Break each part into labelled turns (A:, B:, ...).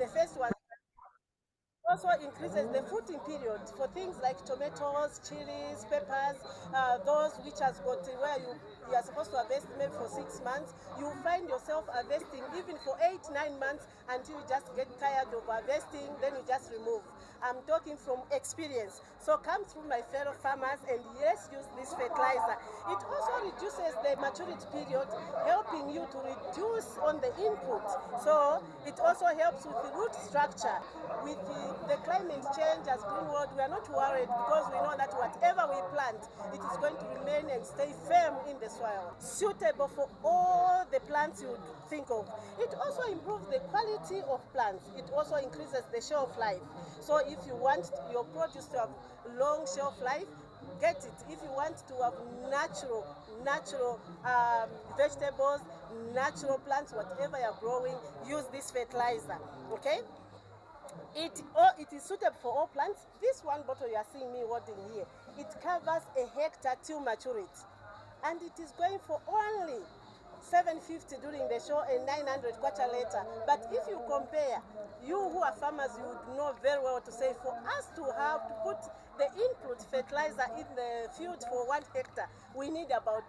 A: The first one also increases the fruiting period for things like tomatoes, chilies, peppers, those which has got where you are supposed to harvest maybe for 6 months. You find yourself harvesting even for 8-9 months until you just get tired of harvesting, then you just remove. I'm talking from experience. So come through, my fellow farmers, and yes, use this fertilizer. It also reduces the maturity period, helping you to reduce on the input. So it also helps with the root structure. With the climate change as Green World, we are not worried because we know that whatever we plant, it is going to remain and stay firm in the soil, suitable for all the plants you would think of. It also improves the quality of plants. It also increases the shelf life. So if you want your produce to have long shelf life, get it. If you want to have natural vegetables, natural plants, whatever you're growing, use this fertilizer. Okay? It is suitable for all plants. This one bottle you are seeing me holding here, it covers a hectare till maturity, and it is going for only 750 during the show and 900 quarter later. But if you compare, you who are farmers, you would know very well to say for us to have to put the input fertilizer in the field for 1 hectare, we need about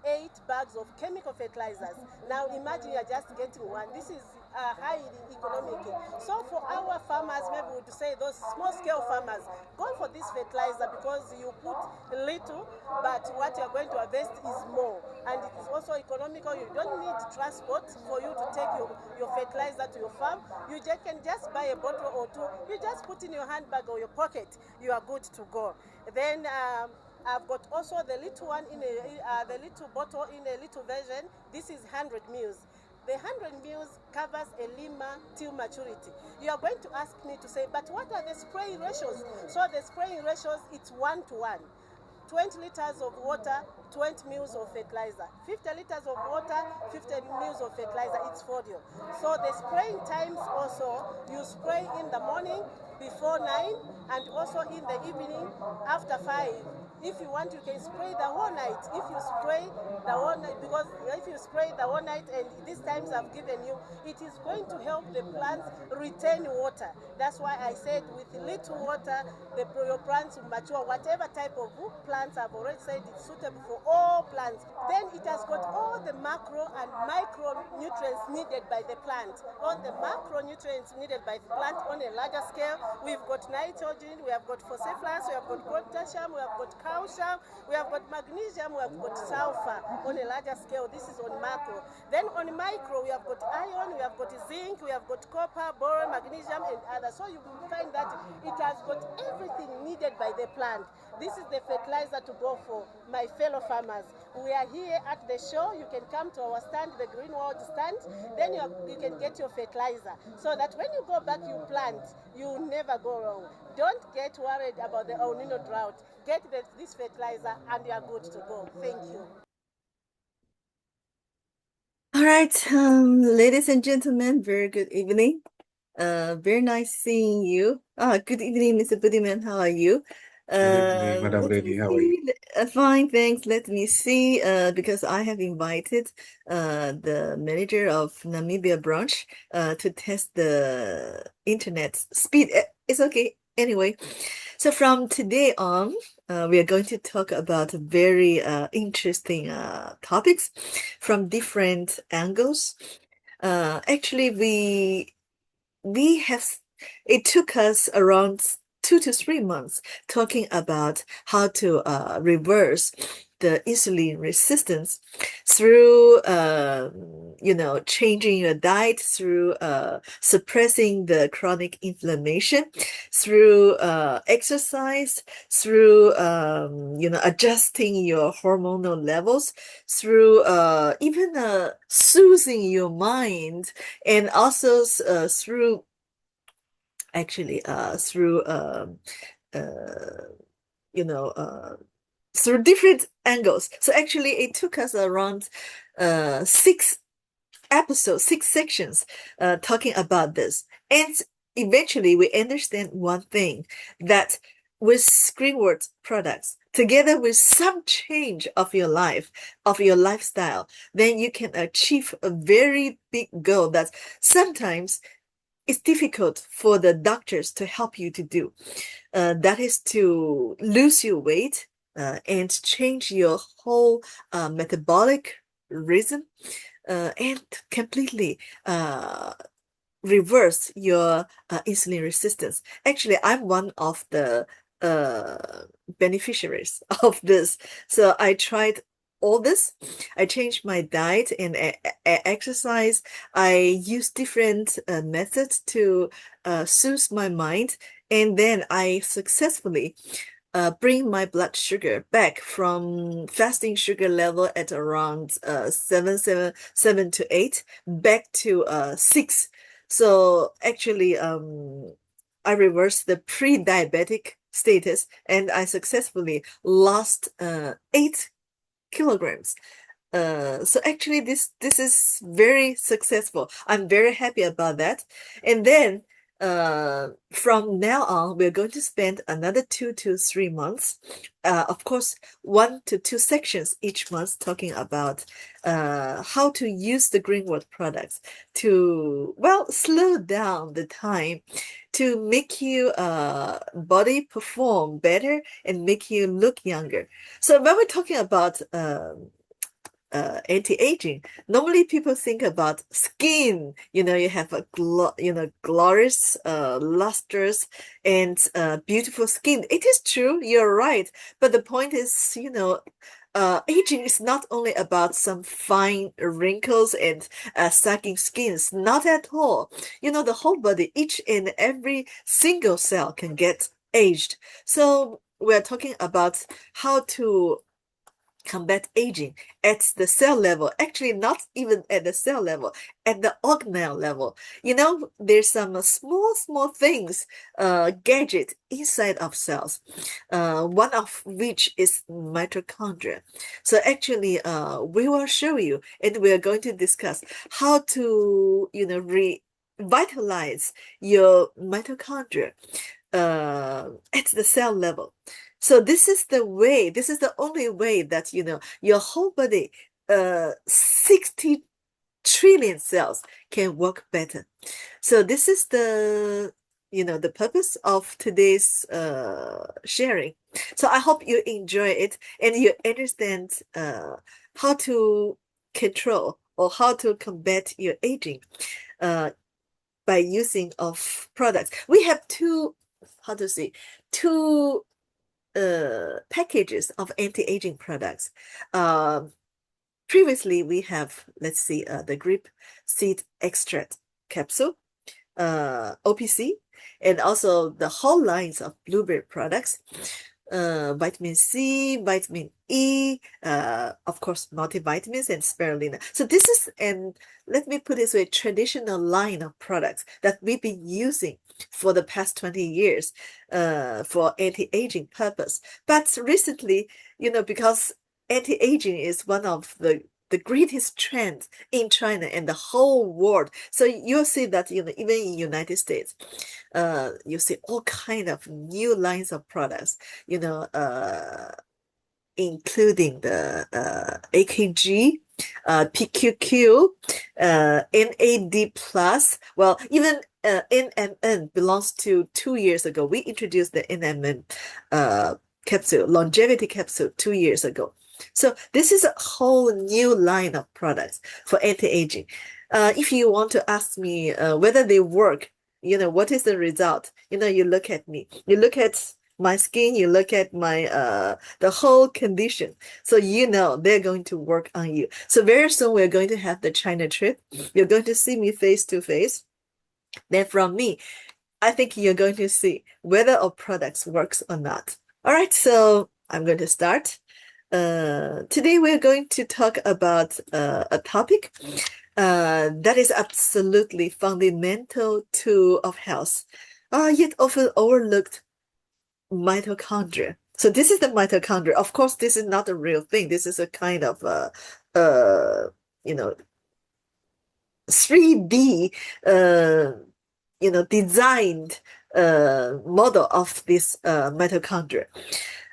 A: 8 bags of chemical fertilizers. Now imagine you're just getting one. This is highly economic. So for our farmers, maybe we would say those small scale farmers, go for this fertilizer because you put little, but what you're going to harvest is more. And it is also economical. You don't need transport for you to take your fertilizer to your farm. You can just buy a bottle or two. You just put in your handbag or your pocket. You are good to go. Then I've got also the little one in the little bottle in a little version. This is 100 mils. The 100 mils covers a lima till maturity. You are going to ask me to say, but what are the spraying ratios? So the spraying ratios, it's 1-to-1. 20 liters of water, 20 mils of fertilizer. 50 liters of water, 50 mils of fertilizer. It's 40. So the spraying times also, you spray in the morning before 9 and also in the evening after 5. If you want, you can spray the whole night. If you spray the whole night, because if you spray the whole night, and these times I've given you, it is going to help the plants retain water. That's why I said with little water, your plants will mature. Whatever type of plants, I've already said it's suitable for all plants. Then it has got all the macro and micronutrients needed by the plant. All the macronutrients needed by the plant on a larger scale. We've got nitrogen, we have got phosphorus, we have got potassium, we have got calcium, we have got magnesium, we have got sulfur on a larger scale. This is on macro. Then on micro, we have got iron, we have got zinc, we have got copper, boron, magnesium, and others. So you will find that it has got everything needed by the plant. This is the fertilizer to go for, my fellow farmers. We are here at the show. You can come to our stand, the Green World stand. Then you can get your fertilizer, so that when you go back, you plant, you will never go wrong. Don't get worried about the El Nino drought. Get this fertilizer and you are good to go. Thank you.
B: All right, ladies and gentlemen, very good evening. Very nice seeing you. Good evening, Mr. Budiman. How are you?
C: Good evening, Madam Lady. How are you?
B: Fine, thanks. Let me see, because I have invited the manager of Namibia branch to test the internet speed. It's okay. Anyway, so from today on, we are going to talk about very interesting topics from different angles. Actually, we have, it took us around 2 to 3 months talking about how to reverse the insulin resistance through changing your diet, through suppressing the chronic inflammation, through exercise, through adjusting your hormonal levels, through even soothing your mind, and also through through different angles. So actually it took us around 6 episodes, 6 sections talking about this. And eventually we understand one thing, that with Greenwood products, together with some change of your life, of your lifestyle, then you can achieve a very big goal that sometimes it's difficult for the doctors to help you to do. That is to lose your weight and change your whole metabolic rhythm and completely reverse your insulin resistance. Actually, I'm one of the beneficiaries of this. So I tried all this. I changed my diet and exercise. I use different methods to soothe my mind. And then I successfully bring my blood sugar back from fasting sugar level at around 7 to 8 back to 6. So actually, I reversed the pre-diabetic status and I successfully lost 8 kilograms. So actually this is very successful. I'm very happy about that. And then from now on, we're going to spend another 2 to 3 months. Of course, 1 to 2 sections each month talking about how to use the Greenwood products to, well, slow down the time to make you body perform better and make you look younger. So when we're talking about anti-aging, normally people think about skin. You have a glorious, lustrous, and beautiful skin. It is true, you're right. But the point is, aging is not only about some fine wrinkles and sagging skins. Not at all. The whole body, each and every single cell can get aged. So we're talking about how to combat aging at the cell level, actually not even at the cell level, at the organelle level. There's some small things, gadget inside of cells, one of which is mitochondria. So actually, we will show you and we are going to discuss how to, revitalize your mitochondria at the cell level. So this is the only way that, your whole body, 60 trillion cells can work better. So this is the purpose of today's sharing. So I hope you enjoy it and you understand how to control or how to combat your aging by using of products. We have two packages of anti-aging products. Previously, we have, let's see, the grape seed extract capsule, OPC, and also the whole lines of blueberry products, vitamin C, vitamin E, of course, multivitamins and spirulina. So this is, and let me put it this way, traditional line of products that we've been using for the past 20 years for anti-aging purpose. But recently, because anti-aging is one of the greatest trends in China and the whole world. So you'll see that, even in United States, you see all kind of new lines of products, including the AKG, PQQ, NAD+. Well, even NMN belongs to 2 years ago. We introduced the NMN capsule, longevity capsule 2 years ago. So this is a whole new line of products for anti-aging. If you want to ask me whether they work, what is the result? You look at me, you look at my skin, you look at my the whole condition. So they're going to work on you. So very soon we're going to have the China trip. You're going to see me face to face. Then from me, I think you're going to see whether our products works or not. All right, so I'm going to start. Today we're going to talk about a topic that is absolutely fundamental to of health, yet often overlooked: mitochondria. So this is the mitochondria. Of course, this is not a real thing. This is a kind of 3D designed model of this mitochondria.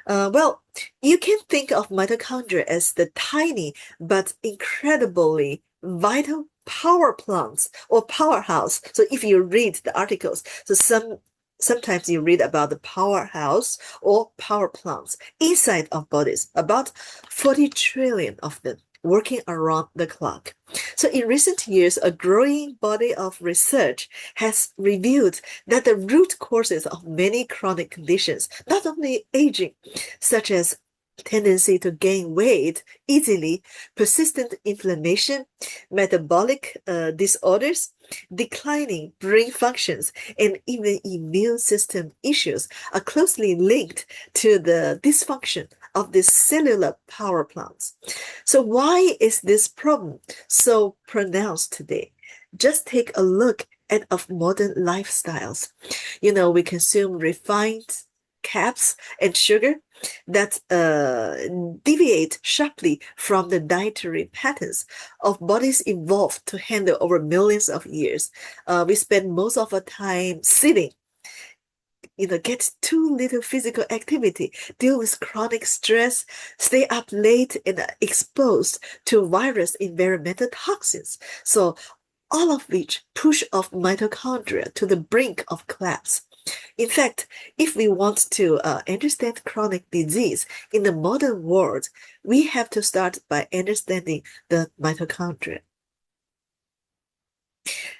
B: Well, you can think of mitochondria as the tiny but incredibly vital power plants or powerhouse. So if you read the articles, so sometimes you read about the powerhouse or power plants inside of bodies, about 40 trillion of them working around the clock. So in recent years, a growing body of research has revealed that the root causes of many chronic conditions, not only aging, such as tendency to gain weight easily, persistent inflammation, metabolic disorders, declining brain functions, and even immune system issues are closely linked to the dysfunction of the cellular power plants. So why is this problem so pronounced today? Just take a look at of modern lifestyles. We consume refined carbs and sugar that deviate sharply from the dietary patterns of bodies evolved to handle over millions of years. We spend most of our time sitting, get too little physical activity, deal with chronic stress, stay up late, and are exposed to virus environmental toxins. So all of which push off mitochondria to the brink of collapse. In fact, if we want to understand chronic disease in the modern world, we have to start by understanding the mitochondria.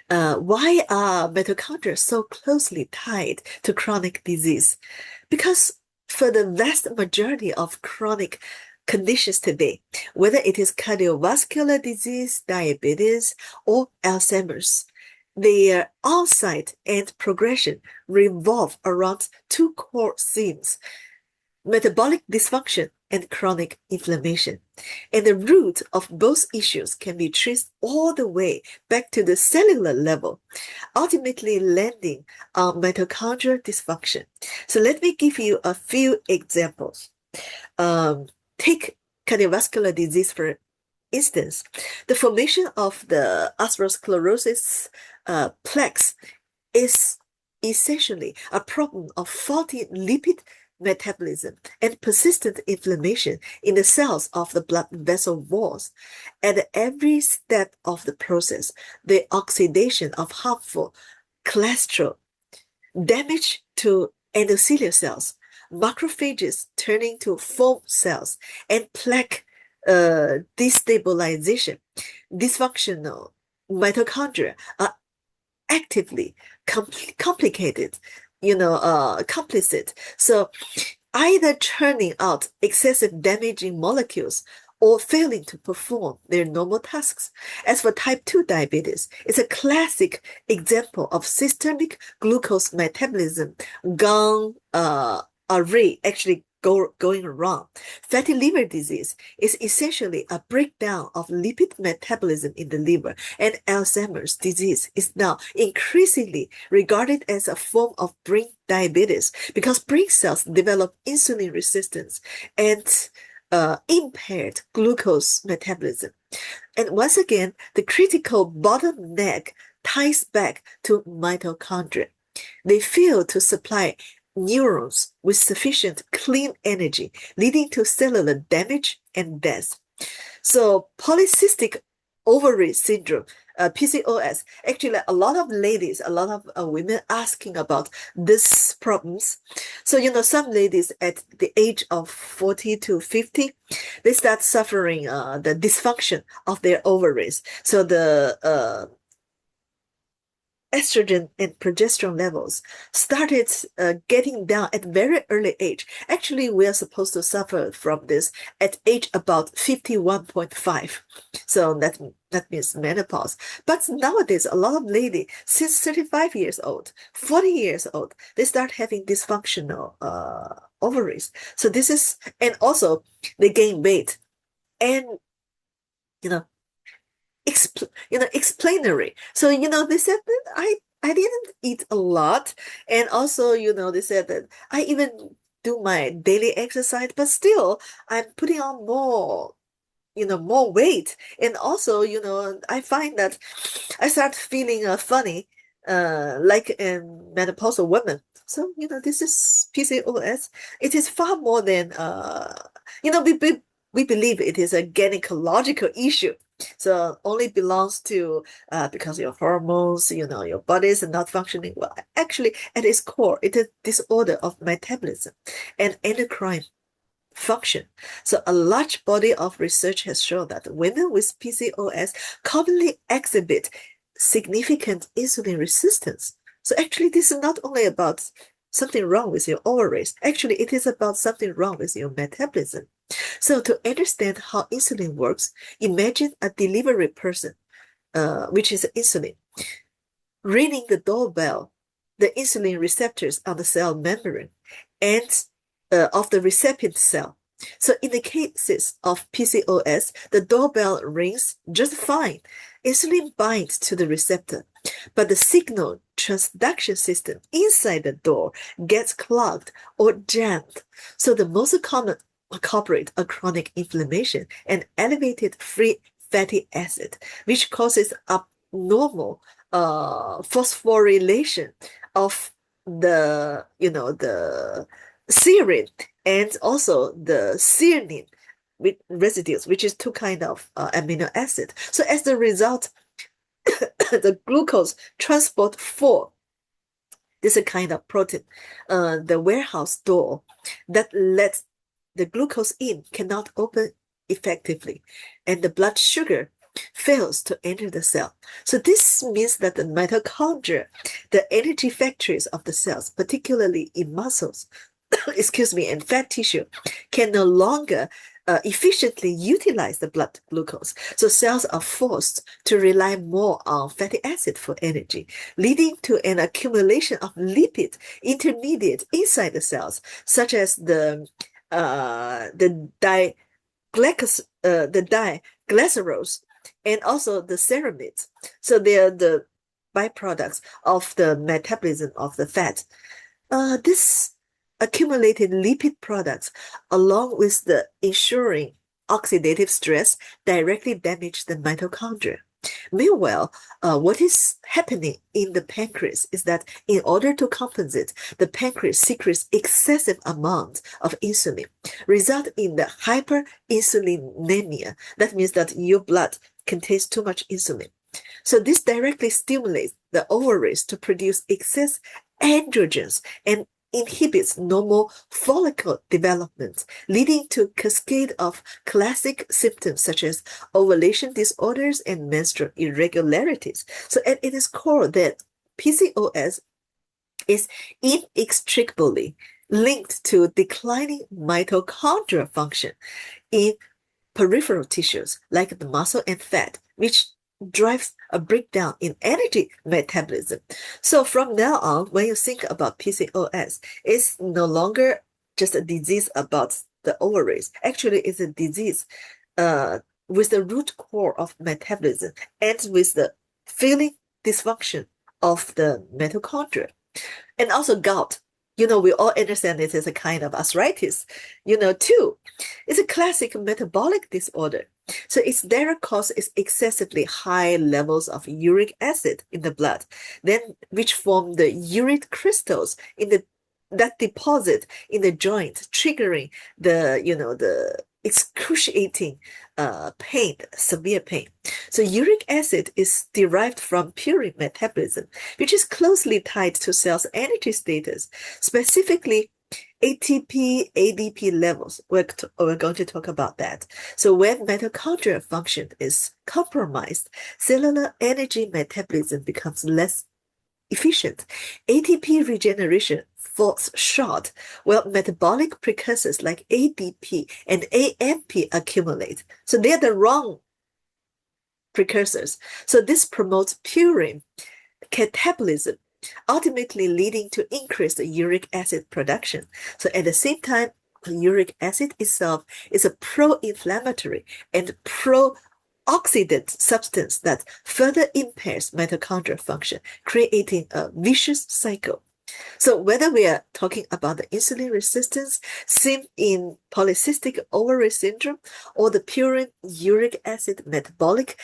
B: Why are mitochondria so closely tied to chronic disease? Because for the vast majority of chronic conditions today, whether it is cardiovascular disease, diabetes, or Alzheimer's, their onset and progression revolve around two core themes: metabolic dysfunction and chronic inflammation. And the root of both issues can be traced all the way back to the cellular level, ultimately landing on mitochondrial dysfunction. So let me give you a few examples. Take cardiovascular disease for instance. The formation of the atherosclerosis plaques is essentially a problem of faulty lipid metabolism and persistent inflammation in the cells of the blood vessel walls. At every step of the process, the oxidation of harmful cholesterol, damage to endothelial cells, macrophages turning to foam cells, and plaque destabilization, dysfunctional mitochondria are actively complicit. So either churning out excessive damaging molecules or failing to perform their normal tasks. As for type 2 diabetes, it's a classic example of systemic glucose metabolism gone array, actually going wrong. Fatty liver disease is essentially a breakdown of lipid metabolism in the liver, and Alzheimer's disease is now increasingly regarded as a form of brain diabetes because brain cells develop insulin resistance and impaired glucose metabolism. And once again, the critical bottleneck ties back to mitochondria. They fail to supply neurons with sufficient clean energy, leading to cellular damage and death. So polycystic ovary syndrome, PCOS, actually a lot of ladies, a lot of women asking about these problems. So, some ladies at the age of 40 to 50, they start suffering the dysfunction of their ovaries. So the estrogen and progesterone levels started getting down at very early age. Actually, we are supposed to suffer from this at age about 51.5. So that means menopause. But nowadays, a lot of ladies, since 35 years old, 40 years old, they start having dysfunctional ovaries. So this is, and also they gain weight. And, explanatory. So, they said that I didn't eat a lot. And also, they said that I even do my daily exercise, but still I'm putting on more weight. And also, I find that I start feeling funny, like a menopausal woman. So, this is PCOS. It is far more than, we believe it is a gynecological issue. So only belongs to because your hormones, your body is not functioning well. Actually, at its core, it is disorder of metabolism and endocrine function. So a large body of research has shown that women with PCOS commonly exhibit significant insulin resistance. So actually, this is not only about something wrong with your ovaries. Actually, it is about something wrong with your metabolism. So to understand how insulin works, imagine a delivery person, which is insulin, ringing the doorbell, the insulin receptors on the cell membrane, and of the recipient cell. So in the cases of PCOS, the doorbell rings just fine. Insulin binds to the receptor, but the signal transduction system inside the door gets clogged or jammed. So the most common culprit are chronic inflammation and elevated free fatty acid, which causes abnormal phosphorylation of the serine and also the serine with residues, which is two kind of amino acid. So as a result, the glucose transport 4, this is a kind of protein, the warehouse door that lets the glucose in cannot open effectively, and the blood sugar fails to enter the cell. So this means that the mitochondria, the energy factories of the cells, particularly in muscles, and fat tissue, can no longer efficiently utilize the blood glucose. So cells are forced to rely more on fatty acid for energy, leading to an accumulation of lipid intermediate inside the cells, such as the diglycerols and also the ceramides. So they are the byproducts of the metabolism of the fat. This accumulated lipid products, along with the ensuing oxidative stress, directly damage the mitochondria. Meanwhile, what is happening in the pancreas is that in order to compensate, the pancreas secretes excessive amount of insulin, result in the hyperinsulinemia. That means that your blood contains too much insulin. So this directly stimulates the ovaries to produce excess androgens and inhibits normal follicle development, leading to cascade of classic symptoms such as ovulation disorders and menstrual irregularities. So at its core, that PCOS is inextricably linked to declining mitochondrial function in peripheral tissues like the muscle and fat, which drives a breakdown in energy metabolism. So from now on, when you think about PCOS, it's no longer just a disease about the ovaries. Actually, it's a disease with the root core of metabolism and with the feeling dysfunction of the mitochondria. And also gout. We all understand it is a kind of arthritis, too. It's a classic metabolic disorder. So its direct cause is excessively high levels of uric acid in the blood, then which form the uric crystals that deposit in the joint, triggering the excruciating pain, severe pain. So uric acid is derived from purine metabolism, which is closely tied to cells' energy status, specifically ATP, ADP levels. We're going to talk about that. So when mitochondrial function is compromised, cellular energy metabolism becomes less efficient. ATP regeneration falls short, while metabolic precursors like ADP and AMP accumulate. So they're the wrong precursors. So this promotes purine catabolism, ultimately leading to increased uric acid production. So at the same time, uric acid itself is a pro-inflammatory and pro-oxidant substance that further impairs mitochondrial function, creating a vicious cycle. So whether we are talking about the insulin resistance seen in polycystic ovary syndrome or the purine uric acid metabolic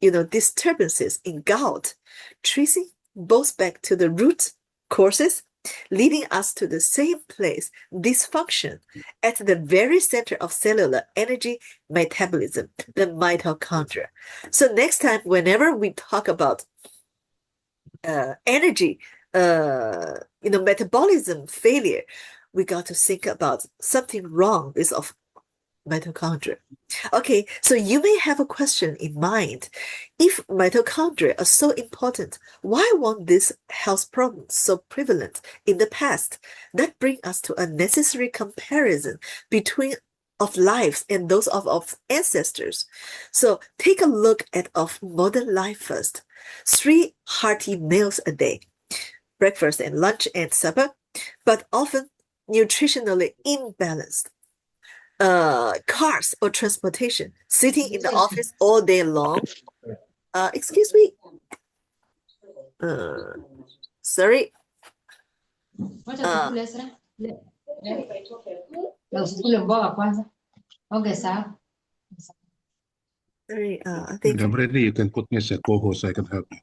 B: disturbances in gout, tracing both back to the root causes leading us to the same place, dysfunction, at the very center of cellular energy metabolism, the mitochondria. So next time, whenever we talk about energy, metabolism failure, we got to think about something wrong is of mitochondria. Okay, so you may have a question in mind. If mitochondria are so important, why weren't these health problems so prevalent in the past? That brings us to a necessary comparison between of lives and those of ancestors. So take a look at of modern life first. 3 hearty meals a day, breakfast and lunch and supper, but often nutritionally imbalanced. Cars or transportation, sitting in the office all day long. Excuse me. Sorry. Sorry, I think.
C: Madam Reddy, you can put me as a co-host. I can help you.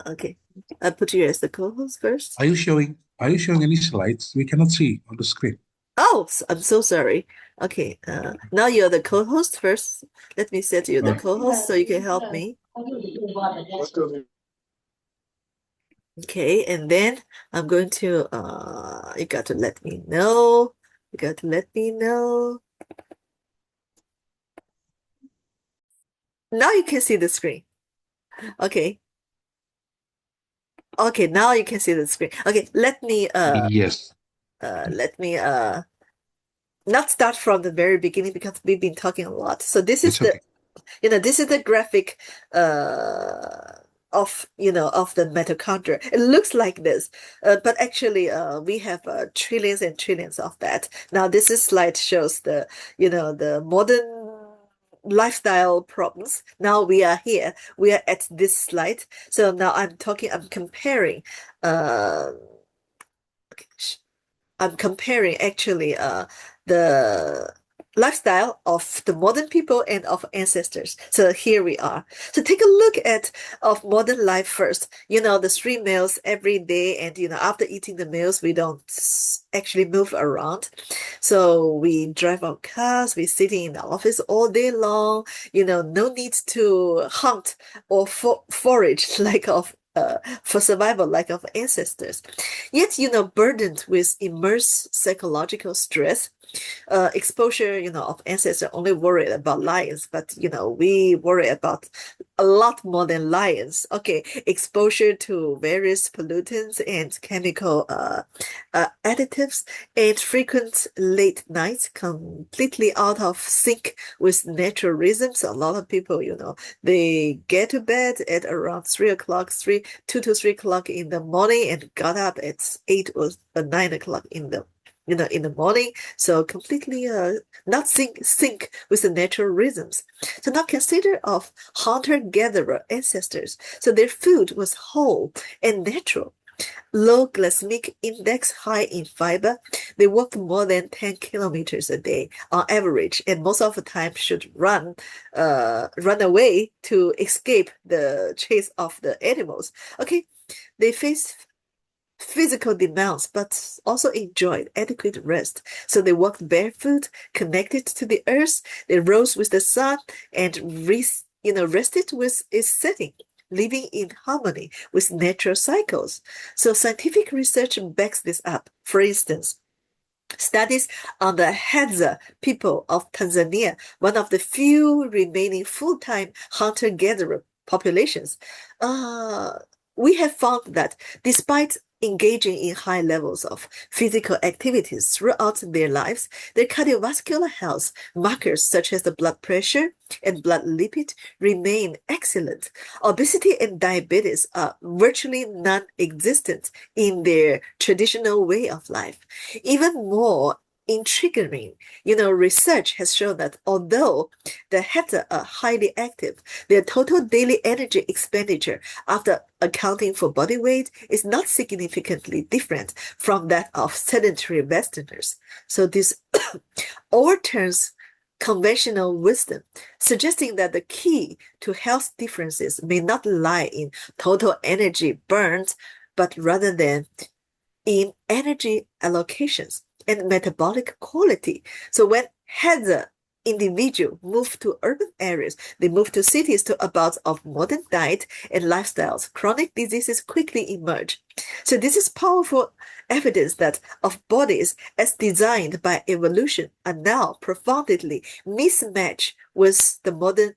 B: Okay. I put you as the co-host first.
C: Are you showing any slides? We cannot see on the screen.
B: Oh, I'm so sorry. Okay. Now you're the co-host first. Let me set you the co-host so you can help me. Okay, and then I'm going to you got to let me know. You got to let me know. Now you can see the screen. Okay. Okay, now you can see the screen. Okay, let me
C: Yes.
B: let me not start from the very beginning because we've been talking a lot. So this is
C: It's okay.
B: this is the graphic of the mitochondria. It looks like this, but actually we have trillions and trillions of that. Now this slide shows the the modern lifestyle problems. Now we are here. We are at this slide. So now I'm comparing. I'm comparing actually the lifestyle of the modern people and of ancestors. So here we are. So take a look at of modern life first. The 3 meals every day, and after eating the meals, we don't actually move around. So we drive our cars, we're sitting in the office all day long. No need to hunt or forage like of for survival like of ancestors. Yet, burdened with immense psychological stress, exposure, of ancestors only worried about lions, but, we worry about a lot more than lions. Okay, exposure to various pollutants and chemical additives and frequent late nights, completely out of sync with natural rhythms. A lot of people, they get to bed at around 2 to 3 o'clock in the morning and got up at 8 or 9 o'clock in the morning. So completely not sync with the natural rhythms. So now consider of hunter-gatherer ancestors. So their food was whole and natural. Low glycemic index, high in fiber. They walked more than 10 kilometers a day on average, and most of the time should run away to escape the chase of the animals. Okay, they faced physical demands, but also enjoyed adequate rest. So they walked barefoot, connected to the earth. They rose with the sun and rested with its setting, living in harmony with natural cycles. So scientific research backs this up. For instance, studies on the Hadza people of Tanzania, one of the few remaining full-time hunter-gatherer populations, we have found that despite engaging in high levels of physical activities throughout their lives, their cardiovascular health markers such as the blood pressure and blood lipid remain excellent. Obesity and diabetes are virtually non-existent in their traditional way of life. Even more intriguing, research has shown that although the Heta are highly active, their total daily energy expenditure after accounting for body weight is not significantly different from that of sedentary Westerners. So this overturns conventional wisdom, suggesting that the key to health differences may not lie in total energy burned, but rather than in energy allocations and metabolic quality. So when had the individual move to urban areas, they move to cities to about of modern diet and lifestyles, chronic diseases quickly emerge. So this is powerful evidence that of bodies as designed by evolution are now profoundly mismatched with the modern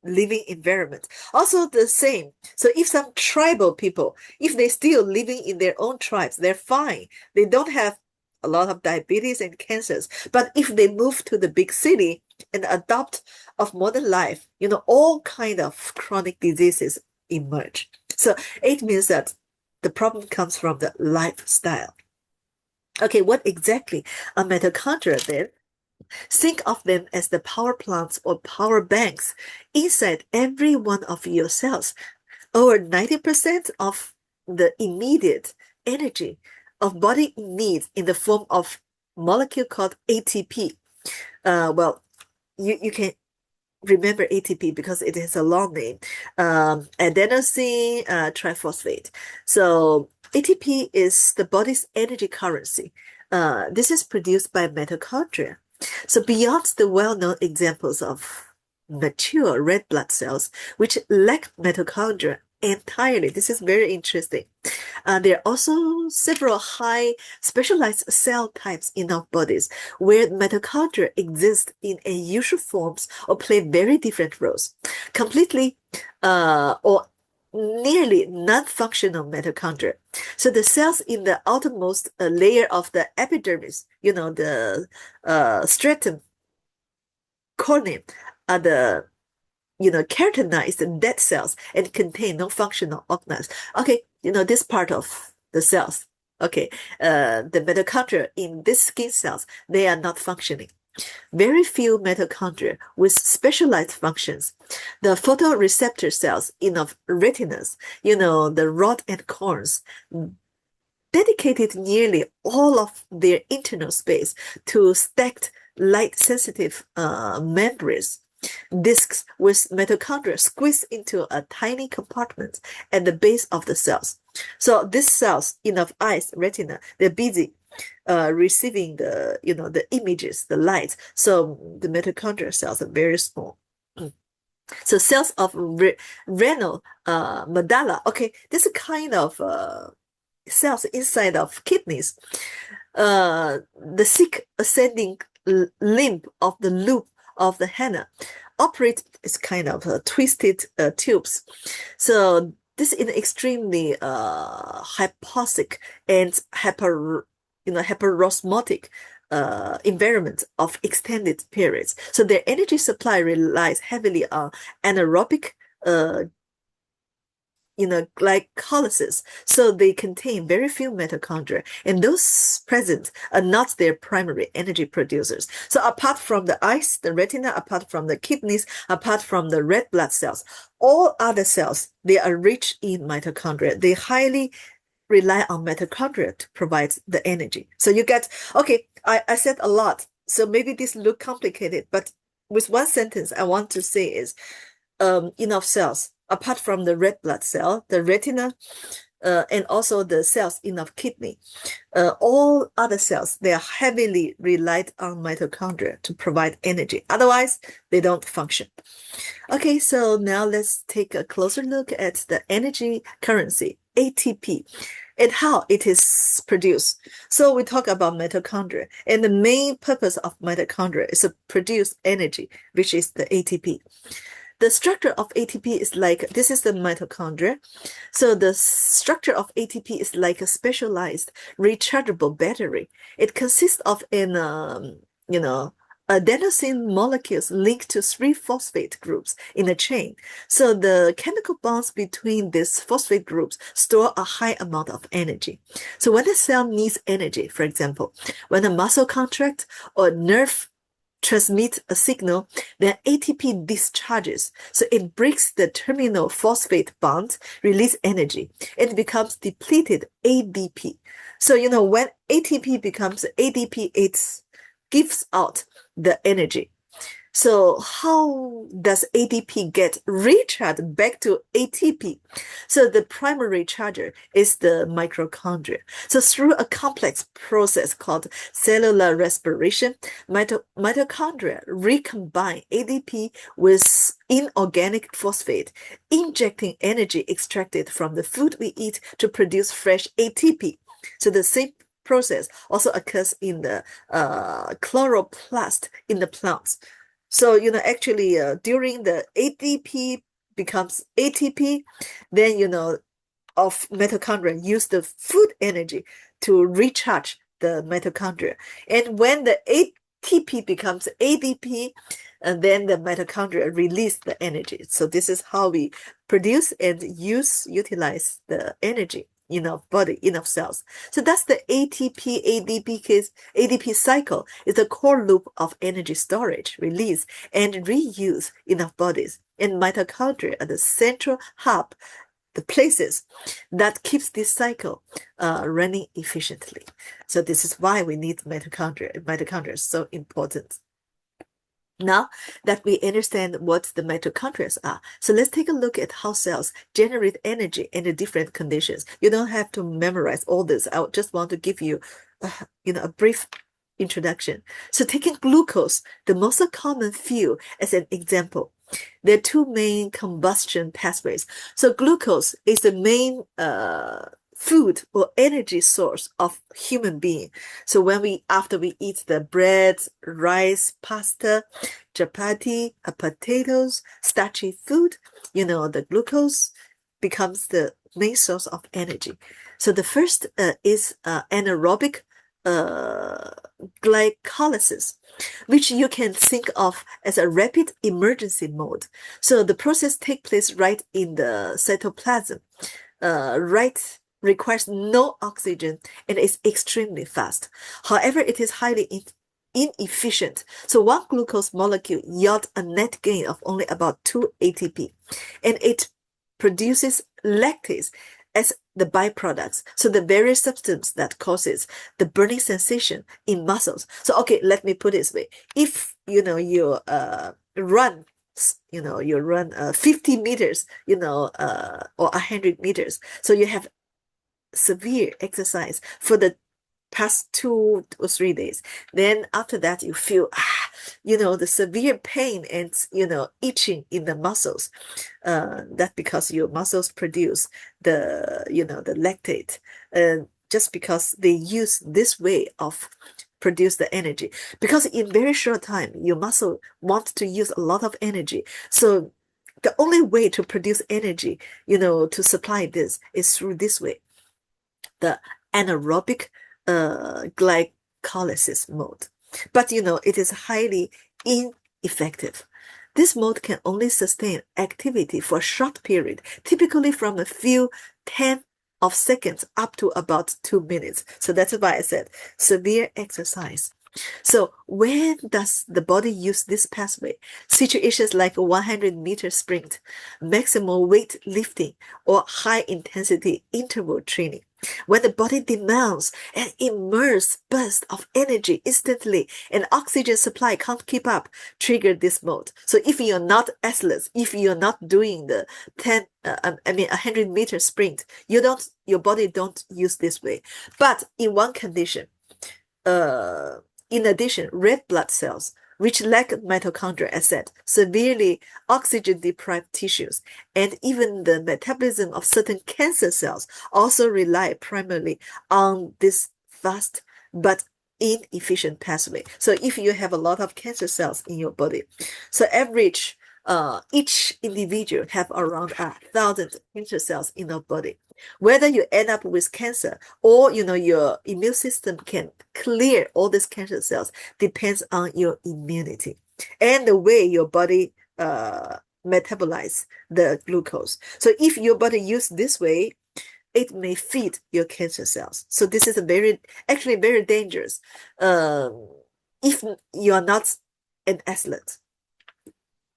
B: living environment. Also the same. So if some tribal people, if they still living in their own tribes, they're fine. They don't have a lot of diabetes and cancers. But if they move to the big city and adopt of modern life, all kind of chronic diseases emerge. So it means that the problem comes from the lifestyle. Okay, what exactly are mitochondria then? Think of them as the power plants or power banks inside every one of your cells. Over 90% of the immediate energy of body needs in the form of molecule called ATP. Well, you can remember ATP because it has a long name, adenosine triphosphate. So ATP is the body's energy currency. This is produced by mitochondria. So beyond the well-known examples of mature red blood cells, which lack mitochondria entirely, this is very interesting. There are also several high specialized cell types in our bodies where mitochondria exist in unusual forms or play very different roles. Completely or nearly non-functional mitochondria. So the cells in the outermost layer of the epidermis, the stratum corneum, are the keratinized dead cells and contain no functional organelles. Okay, this part of the cells. Okay, the mitochondria in these skin cells, they are not functioning. Very few mitochondria with specialized functions. The photoreceptor cells in of retinas, the rod and cones, dedicated nearly all of their internal space to stacked light-sensitive membranes. Discs with mitochondria squeezed into a tiny compartment at the base of the cells. So these cells in of eyes, retina, they're busy receiving the images, the light. So the mitochondria cells are very small. So cells of renal medulla. Okay, this is kind of cells inside of kidneys. The thick ascending limb of the loop of the henna operate is kind of twisted tubes. So this is an extremely hypoxic and hyperosmotic environment of extended periods. So their energy supply relies heavily on anaerobic glycolysis. So they contain very few mitochondria, and those present are not their primary energy producers. So apart from the eyes, the retina, apart from the kidneys, apart from the red blood cells, all other cells, they are rich in mitochondria. They highly rely on mitochondria to provide the energy. So you get, okay, I said a lot, so maybe this look complicated, but with one sentence I want to say is enough cells, apart from the red blood cell, the retina, and also the cells in of kidney, all other cells, they are heavily relied on mitochondria to provide energy. Otherwise, they don't function. Okay, so now let's take a closer look at the energy currency, ATP, and how it is produced. So we talk about mitochondria, and the main purpose of mitochondria is to produce energy, which is the ATP. The structure of ATP is like, this is the mitochondria. So the structure of ATP is like a specialized rechargeable battery. It consists of an, adenosine molecules linked to 3 phosphate groups in a chain. So the chemical bonds between these phosphate groups store a high amount of energy. So when the cell needs energy, for example, when a muscle contracts or nerve transmit a signal, then ATP discharges. So it breaks the terminal phosphate bond, release energy, and becomes depleted ADP. So, when ATP becomes ADP, it gives out the energy. So how does ADP get recharged back to ATP? So the primary charger is the mitochondria. So through a complex process called cellular respiration, mitochondria recombine ADP with inorganic phosphate, injecting energy extracted from the food we eat to produce fresh ATP. So the same process also occurs in the chloroplast in the plants. So, actually, during the ADP becomes ATP, then, of mitochondria use the food energy to recharge the mitochondria. And when the ATP becomes ADP, and then the mitochondria release the energy. So this is how we produce and utilize the energy in our body, in our cells. So that's the ATP ADP cycle is the core loop of energy storage, release, and reuse in our bodies. And mitochondria are the central hub, the places that keeps this cycle running efficiently. So this is why we need mitochondria. Mitochondria is so important. Now that we understand what the mitochondria are, so let's take a look at how cells generate energy in the different conditions. You don't have to memorize all this. I just want to give you, a brief introduction. So taking glucose, the most common fuel, as an example, there are two main combustion pathways. So glucose is the main food or energy source of human being. So after we eat the bread, rice, pasta, chapati, potatoes, starchy food, the glucose becomes the main source of energy. So the first is anaerobic glycolysis, which you can think of as a rapid emergency mode. So the process takes place right in the cytoplasm, requires no oxygen and is extremely fast. However, it is highly inefficient. So one glucose molecule yields a net gain of only about 2 ATP, and it produces lactase as the byproducts. So the very substance that causes the burning sensation in muscles. So, okay, let me put it this way. If, you run 50 meters, or 100 meters. So you have severe exercise for the past 2 or 3 days. Then after that, you feel, the severe pain and, itching in the muscles. That's because your muscles produce the lactate, just because they use this way of produce the energy. Because in very short time, your muscle wants to use a lot of energy. So the only way to produce energy, to supply this is through this way, the anaerobic glycolysis mode. But it is highly ineffective. This mode can only sustain activity for a short period, typically from a few tenths of seconds up to about 2 minutes. So that's why I said severe exercise. So when does the body use this pathway? Situations like a 100-meter sprint, maximum weight lifting, or high-intensity interval training. When the body demands an immense burst of energy instantly and oxygen supply can't keep up, trigger this mode. So if you're not athletes, if you're not doing the 100-meter sprint, your body don't use this way. But in one condition, in addition, red blood cells, which lack mitochondria, as said, severely oxygen-deprived tissues, and even the metabolism of certain cancer cells also rely primarily on this fast but inefficient pathway. So if you have a lot of cancer cells in your body, so average, each individual have around 1,000 cancer cells in our body. Whether you end up with cancer or your immune system can clear all these cancer cells depends on your immunity and the way your body metabolize the glucose. So if your body use this way, it may feed your cancer cells. So this is actually very dangerous if you are not an athlete.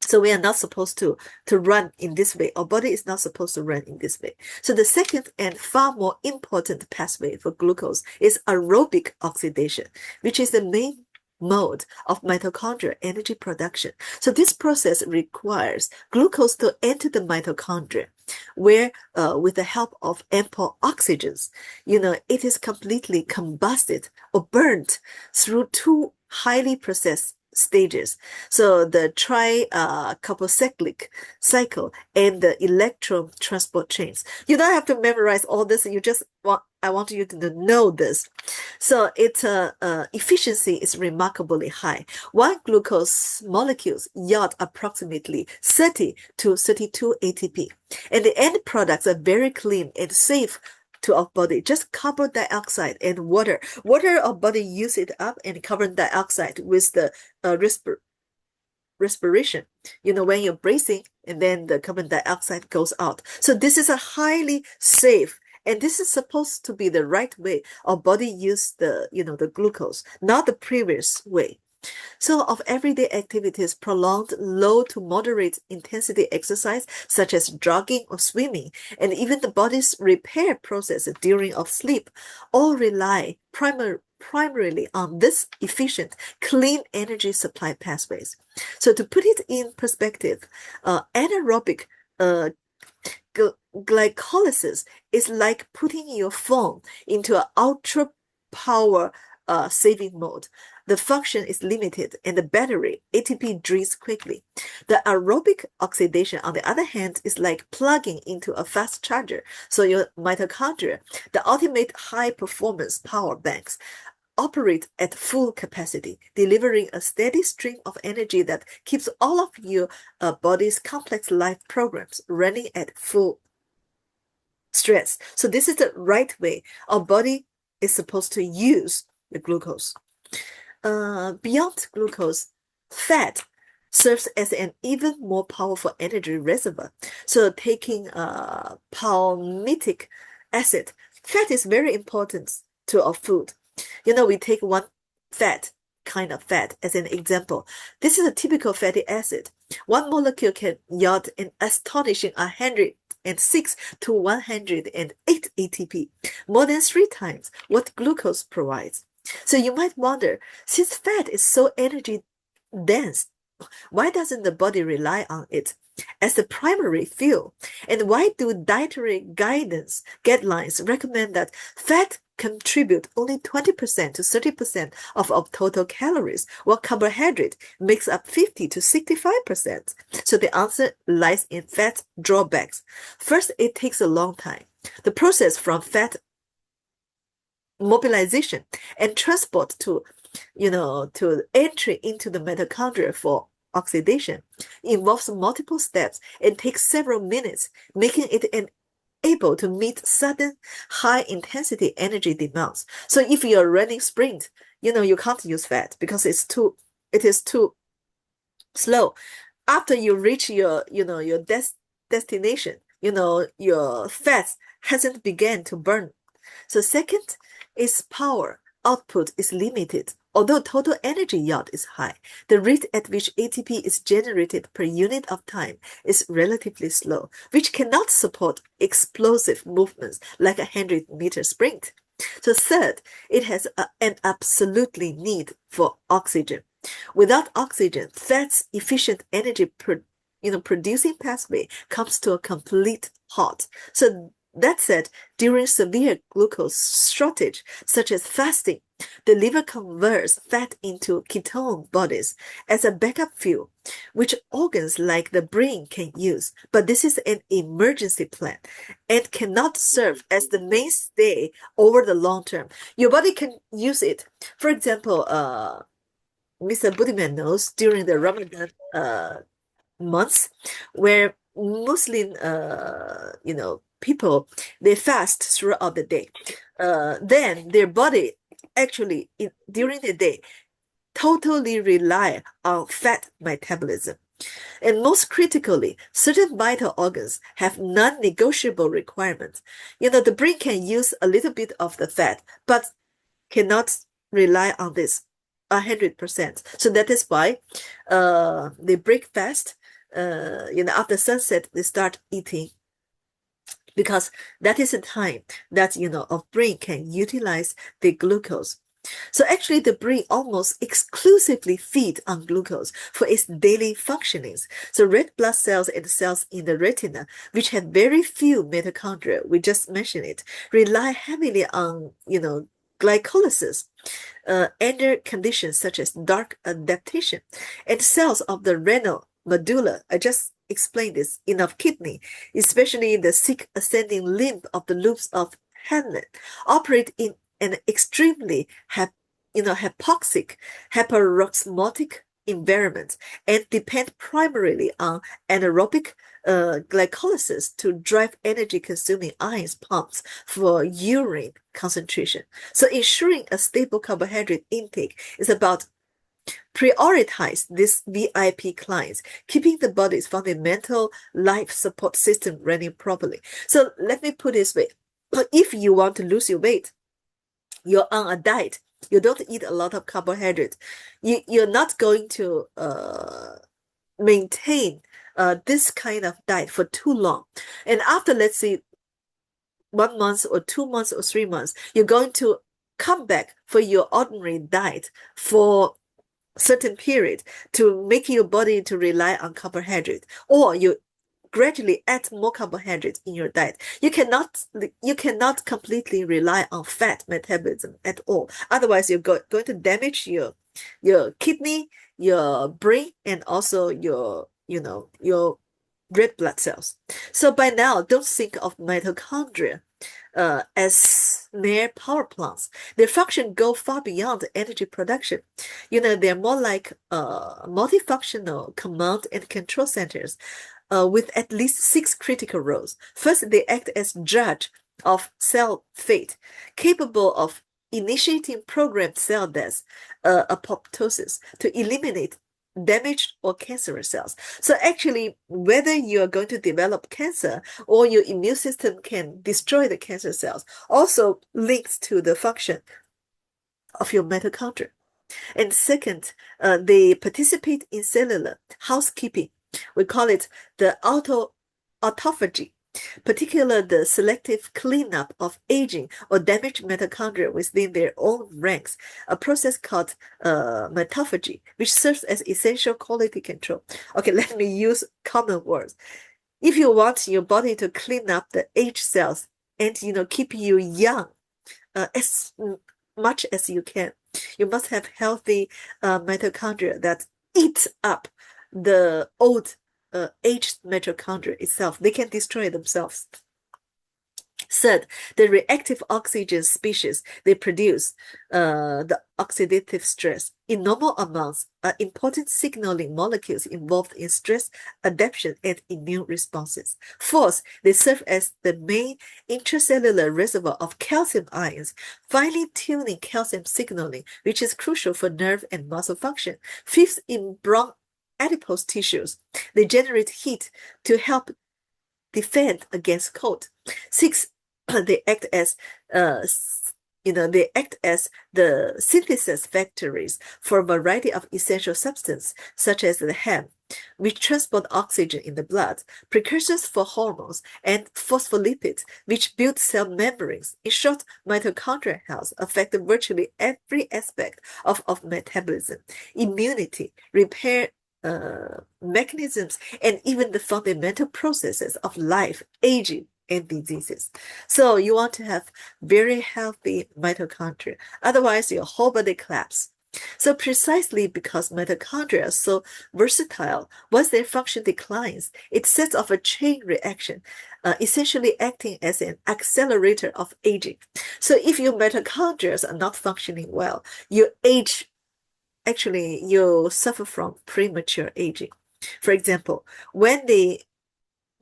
B: So we are not supposed to run in this way. Our body is not supposed to run in this way. So the second and far more important pathway for glucose is aerobic oxidation, which is the main mode of mitochondrial energy production. So this process requires glucose to enter the mitochondria, where with the help of ample oxygens, it is completely combusted or burnt through two highly processed stages. So the tri-carbocyclic cycle and the electron transport chains. You don't have to memorize all this. I want you to know this. So its efficiency is remarkably high. One glucose molecules yield approximately 30 to 32 ATP. And the end products are very clean and safe to our body, just carbon dioxide and water. Water, our body use it up, and carbon dioxide with the respiration. When you're breathing, and then the carbon dioxide goes out. So this is a highly safe, and this is supposed to be the right way our body use the glucose, not the previous way. So of everyday activities, prolonged low to moderate intensity exercise, such as jogging or swimming, and even the body's repair process during of sleep, all rely primarily on this efficient, clean energy supply pathways. So to put it in perspective, anaerobic glycolysis is like putting your phone into an ultra power saving mode. The function is limited and the battery ATP drains quickly. The aerobic oxidation, on the other hand, is like plugging into a fast charger. So your mitochondria, the ultimate high performance power banks, operate at full capacity, delivering a steady stream of energy that keeps all of your body's complex life programs running at full stress. So this is the right way our body is supposed to use the glucose. Beyond glucose, fat serves as an even more powerful energy reservoir. So taking palmitic acid, fat is very important to our food. We take one kind of fat as an example. This is a typical fatty acid. One molecule can yield an astonishing 106 to 108 ATP, more than 3 times what glucose provides. So you might wonder, since fat is so energy dense, why doesn't the body rely on it as the primary fuel? And why do dietary guidelines recommend that fat contribute only 20% to 30% of our total calories, while carbohydrate makes up 50 to 65%? So the answer lies in fat drawbacks. First, it takes a long time. The process from fat mobilization and transport to entry into the mitochondria for oxidation involves multiple steps and takes several minutes, making it able to meet sudden high intensity energy demands. So if you're running sprint, you can't use fat because it is too slow. After you reach your destination, your fats hasn't begun to burn. So second is power output is limited. Although total energy yield is high, the rate at which ATP is generated per unit of time is relatively slow, which cannot support explosive movements like a 100-meter sprint. So third, it has an absolutely need for oxygen. Without oxygen, fat's efficient energy producing pathway comes to a complete halt. So that said, during severe glucose shortage, such as fasting, the liver converts fat into ketone bodies as a backup fuel, which organs like the brain can use. But this is an emergency plan and cannot serve as the mainstay over the long term. Your body can use it. For example, Mr. Budiman knows during the Ramadan months, where Muslim, people, they fast throughout the day. Then their body actually, during the day, totally rely on fat metabolism. And most critically, certain vital organs have non-negotiable requirements. The brain can use a little bit of the fat, but cannot rely on this 100%. So that is why they break fast. After sunset, they start eating, because that is the time that our brain can utilize the glucose. So actually, the brain almost exclusively feeds on glucose for its daily functionings. So red blood cells and cells in the retina, which have very few mitochondria, we just mentioned it, rely heavily on, glycolysis under conditions such as dark adaptation. And cells of the renal medulla, I just explained this, enough kidney, especially the thick ascending limb of the loops of Henle, operate in an extremely hypoxic, hyperosmotic environment and depend primarily on anaerobic glycolysis to drive energy-consuming ions pumps for urine concentration. So ensuring a stable carbohydrate intake is about prioritize these VIP clients, keeping the body's fundamental life support system running properly. So let me put it this way. If you want to lose your weight, you're on a diet, you don't eat a lot of carbohydrate, you're not going to maintain this kind of diet for too long. And after, let's say, 1 month or 2 months or 3 months, you're going to come back for your ordinary diet for certain period to make your body to rely on carbohydrate, or you gradually add more carbohydrate in your diet. You cannot completely rely on fat metabolism at all. Otherwise, you're going to damage your kidney, your brain, and also your red blood cells. So by now, don't think of mitochondria as mere power plants. Their function go far beyond energy production. They're more like multifunctional command and control centers with at least 6 critical roles. First, they act as judge of cell fate, capable of initiating programmed cell death, apoptosis, to eliminate damaged or cancerous cells. So actually, whether you are going to develop cancer or your immune system can destroy the cancer cells also links to the function of your mitochondria. And second, they participate in cellular housekeeping. We call it the autophagy, particularly the selective cleanup of aging or damaged mitochondria within their own ranks, a process called mitophagy, which serves as essential quality control. Okay, let me use common words. If you want your body to clean up the aged cells and keep you young as much as you can, you must have healthy mitochondria that eat up the old aged mitochondria itself. They can destroy themselves. Third, the reactive oxygen species they produce, the oxidative stress, in normal amounts are important signaling molecules involved in stress adaptation and immune responses. Fourth, they serve as the main intracellular reservoir of calcium ions, finely tuning calcium signaling, which is crucial for nerve and muscle function. Fifth, in brown adipose tissues, they generate heat to help defend against cold. Sixth, they act as the synthesis factories for a variety of essential substances, such as the heme, which transport oxygen in the blood, precursors for hormones, and phospholipids, which build cell membranes. In short, mitochondrial health affects virtually every aspect of metabolism, immunity, repair mechanisms, and even the fundamental processes of life, aging, and diseases. So you want to have very healthy mitochondria. Otherwise, your whole body collapses. So precisely because mitochondria are so versatile, once their function declines, it sets off a chain reaction, essentially acting as an accelerator of aging. So if your mitochondria are not functioning well, you suffer from premature aging. For example, when they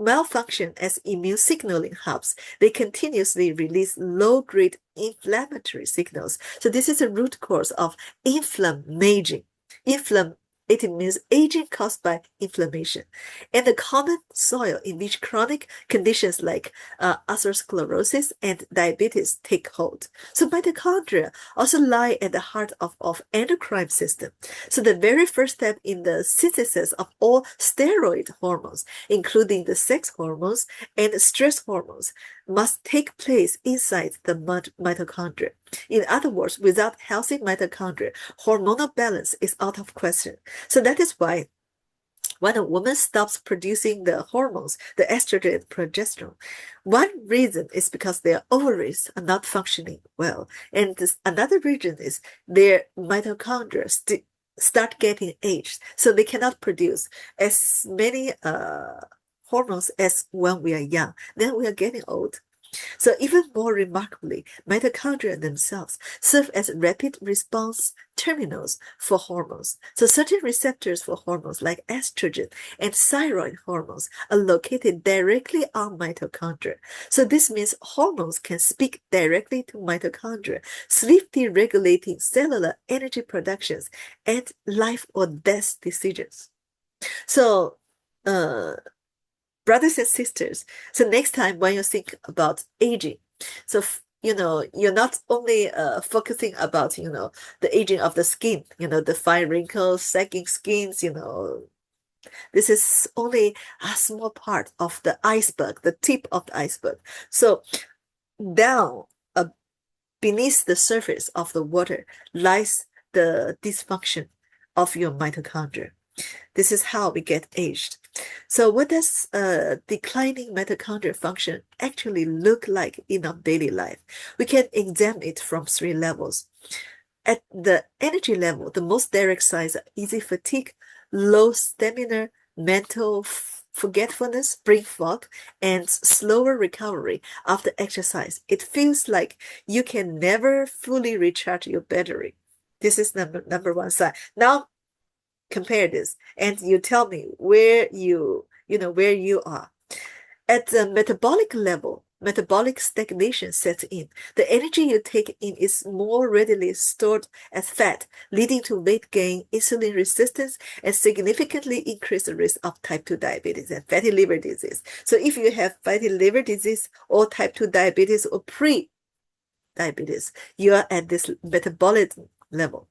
B: malfunction as immune signaling hubs, they continuously release low-grade inflammatory signals. So this is a root cause of inflammaging. It means aging caused by inflammation. And the common soil in which chronic conditions like atherosclerosis and diabetes take hold. So mitochondria also lie at the heart of endocrine system. So the very first step in the synthesis of all steroid hormones, including the sex hormones and stress hormones, must take place inside the mitochondria. In other words, without healthy mitochondria, hormonal balance is out of question. So that is why when a woman stops producing the hormones, the estrogen and progesterone, one reason is because their ovaries are not functioning well. And another reason is their mitochondria start getting aged, so they cannot produce as many hormones as when we are young. Then we are getting old. So even more remarkably, mitochondria themselves serve as rapid response terminals for hormones. So certain receptors for hormones like estrogen and thyroid hormones are located directly on mitochondria. So this means hormones can speak directly to mitochondria, swiftly regulating cellular energy productions and life or death decisions. So, brothers and sisters, so next time when you think about aging, so you're not only focusing about the aging of the skin, the fine wrinkles, sagging skins, this is only a small part of the iceberg, the tip of the iceberg. So down beneath the surface of the water lies the dysfunction of your mitochondria. This is how we get aged. So what does declining mitochondrial function actually look like in our daily life? We can examine it from 3 levels. At the energy level, the most direct signs are easy fatigue, low stamina, mental forgetfulness, brain fog, and slower recovery after exercise. It feels like you can never fully recharge your battery. This is number one sign. Now, compare this and you tell me where you are. At the metabolic level, metabolic stagnation sets in. The energy you take in is more readily stored as fat, leading to weight gain, insulin resistance, and significantly increased risk of type 2 diabetes and fatty liver disease. So if you have fatty liver disease or type 2 diabetes or pre-diabetes, you are at this metabolic level.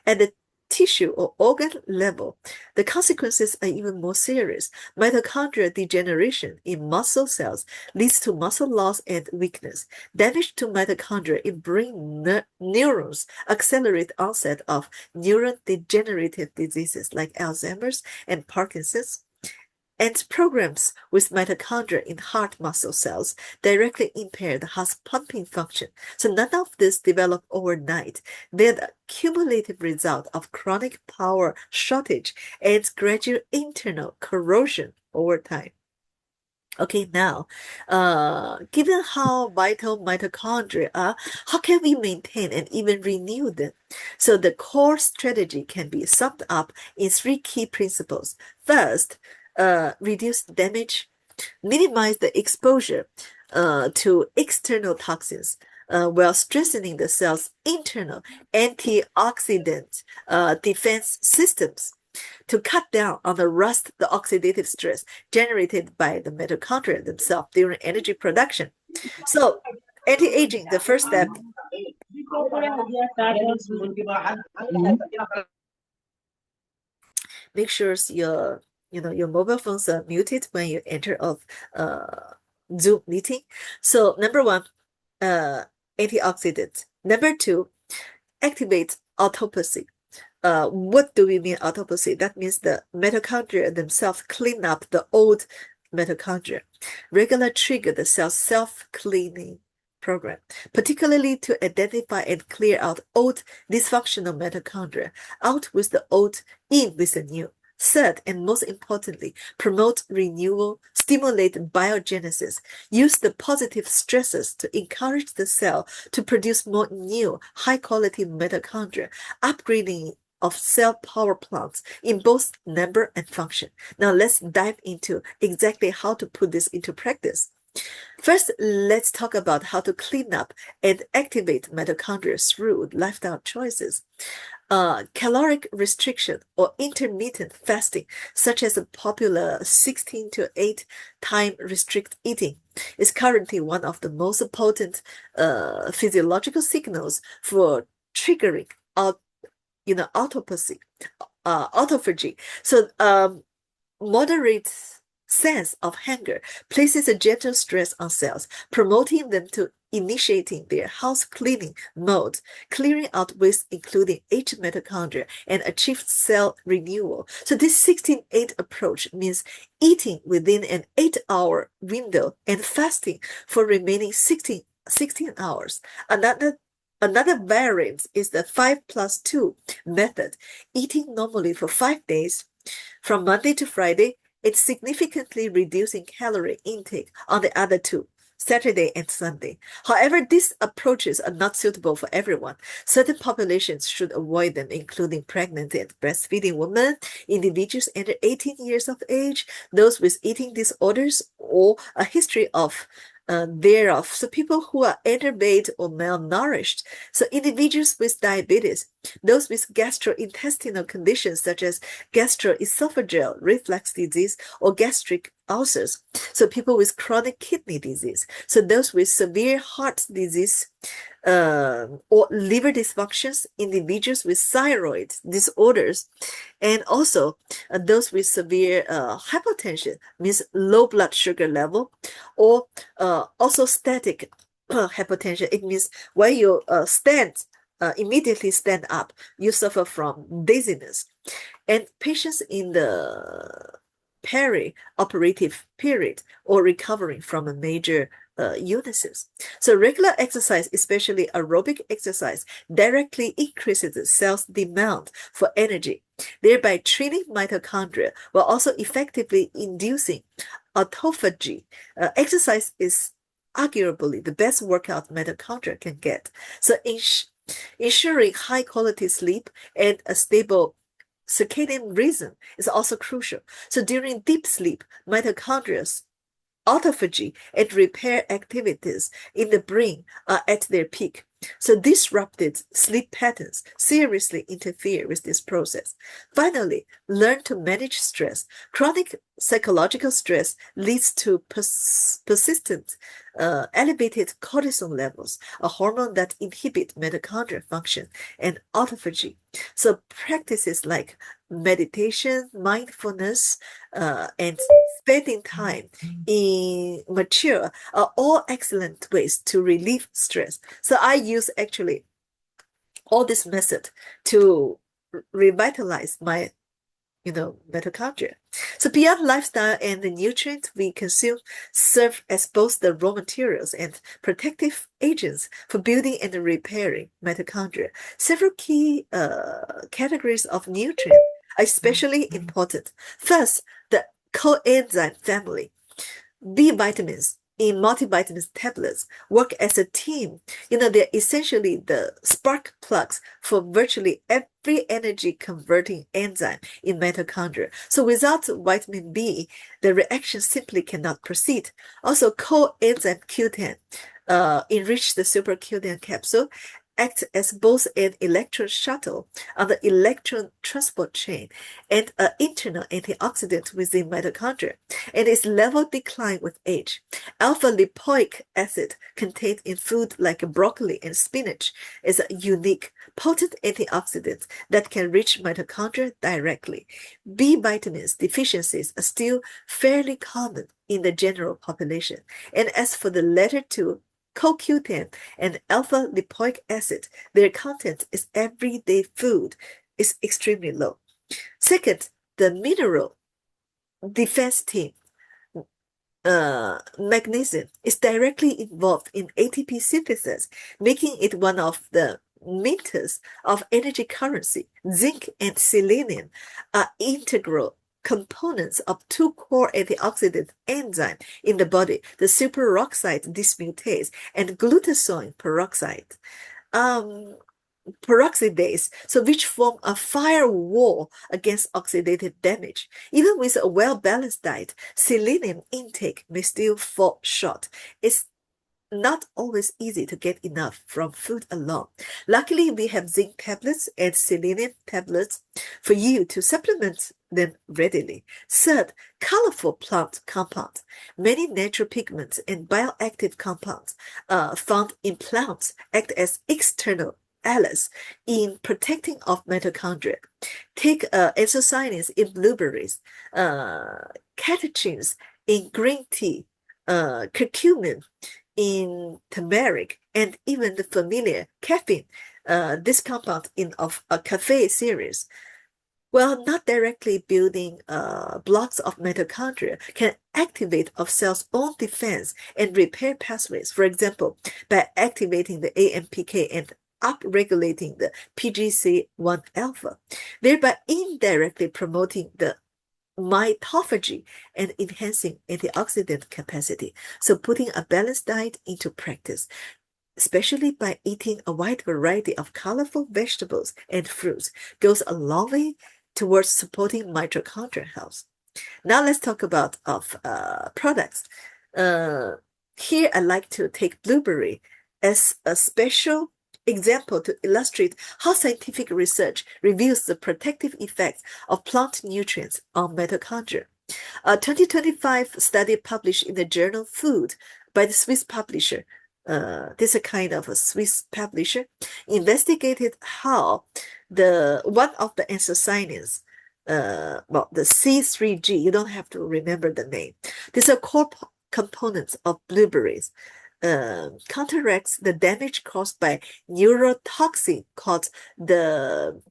B: At the tissue or organ level, the consequences are even more serious. Mitochondrial degeneration in muscle cells leads to muscle loss and weakness. Damage to mitochondria in brain neurons accelerate onset of neurodegenerative diseases like Alzheimer's and Parkinson's. And programs with mitochondria in heart muscle cells directly impair the heart's pumping function. So none of this developed overnight. They're the cumulative result of chronic power shortage and gradual internal corrosion over time. Okay, now, given how vital mitochondria are, how can we maintain and even renew them? So the core strategy can be summed up in 3 key principles. First, reduce damage, minimize the exposure to external toxins while strengthening the cell's internal antioxidant defense systems to cut down on the oxidative stress generated by the mitochondria themselves during energy production. So, anti-aging, the first step. Make sure your mobile phones are muted when you enter a Zoom meeting. So number 1, antioxidant. Number 2, activate autophagy. What do we mean autophagy? That means the mitochondria themselves clean up the old mitochondria. Regular trigger the cell's self-cleaning program, particularly to identify and clear out old dysfunctional mitochondria, out with the old, in with the new. Third, and most importantly, promote renewal, stimulate biogenesis, use the positive stresses to encourage the cell to produce more new, high-quality mitochondria, upgrading of cell power plants in both number and function. Now let's dive into exactly how to put this into practice. First, let's talk about how to clean up and activate mitochondria through lifestyle choices. Caloric restriction or intermittent fasting, such as the popular 16 to 8 time restrict eating, is currently one of the most potent physiological signals for triggering autophagy. So moderate sense of hunger places a gentle stress on cells, promoting them to initiating their house cleaning mode, clearing out waste including aged mitochondria, and achieve cell renewal. So this 16-8 approach means eating within an 8-hour window and fasting for remaining 16 hours. Another variant is the 5+2 method, eating normally for 5 days from Monday to Friday, it's significantly reducing calorie intake on the other two, Saturday and Sunday. However, these approaches are not suitable for everyone. Certain populations should avoid them, including pregnant and breastfeeding women, individuals under 18 years of age, those with eating disorders, or a history of thereof. So people who are underweight or malnourished. So individuals with diabetes, those with gastrointestinal conditions such as gastroesophageal reflux disease or gastric ulcers. So people with chronic kidney disease. So those with severe heart disease or liver dysfunctions, individuals with thyroid disorders, and also those with severe hypertension, means low blood sugar level, or also static hypertension. It means when you immediately stand up, you suffer from dizziness. And patients in the peri-operative period or recovering from a major illnesses. So regular exercise, especially aerobic exercise, directly increases the cell's demand for energy, thereby training mitochondria while also effectively inducing autophagy. Exercise is arguably the best workout mitochondria can get. So ensuring high quality sleep and a stable circadian rhythm is also crucial. So during deep sleep, mitochondria's autophagy and repair activities in the brain are at their peak. So disrupted sleep patterns seriously interfere with this process. Finally, learn to manage stress. Chronic psychological stress leads to persistent elevated cortisol levels, a hormone that inhibits mitochondrial function and autophagy. So practices like meditation, mindfulness, and spending time in mature are all excellent ways to relieve stress. So I use actually all this method to revitalize my mitochondria. So beyond lifestyle and the nutrients we consume serve as both the raw materials and protective agents for building and repairing mitochondria. Several key categories of nutrients are especially important. First, the coenzyme family. B vitamins in multivitamins tablets work as a team. They're essentially the spark plugs for virtually every energy converting enzyme in mitochondria. So without vitamin B, the reaction simply cannot proceed. Also, coenzyme Q10 enrich the super Q10 capsule act as both an electron shuttle on the electron transport chain and an internal antioxidant within mitochondria, and its level decline with age. Alpha-lipoic acid contained in food like broccoli and spinach is a unique, potent antioxidant that can reach mitochondria directly. B vitamins deficiencies are still fairly common in the general population, and as for the latter two, CoQ10 and alpha-lipoic acid, their content is everyday food, is extremely low. Second, the mineral defense team, magnesium, is directly involved in ATP synthesis, making it one of the minters of energy currency. Zinc and selenium are integral components of two core antioxidant enzymes in the body, the superoxide dismutase and glutathione peroxidase, so which form a firewall against oxidative damage. Even with a well-balanced diet, selenium intake may still fall short. It's not always easy to get enough from food alone. Luckily, we have zinc tablets and selenium tablets for you to supplement them readily. Third, colorful plant compounds. Many natural pigments and bioactive compounds found in plants act as external Alice in protecting of mitochondria. Take anthocyanins in blueberries, catechins in green tea, curcumin in turmeric, and even the familiar caffeine, this compound in of a cafe series. While not directly building blocks of mitochondria, can activate of cell's own defense and repair pathways, for example, by activating the AMPK and upregulating the PGC1 alpha, thereby indirectly promoting the mitophagy and enhancing antioxidant capacity. So putting a balanced diet into practice, especially by eating a wide variety of colorful vegetables and fruits, goes a long way towards supporting mitochondrial health. Now let's talk about products. Here I like to take blueberry as a special example to illustrate how scientific research reveals the protective effects of plant nutrients on mitochondria. A 2025 study published in the journal Food by the Swiss publisher, this is a kind of a Swiss publisher, investigated how one of the anthocyanins, well, the C3G, you don't have to remember the name. These are core components of blueberries. Counteracts the damage caused by neurotoxin called the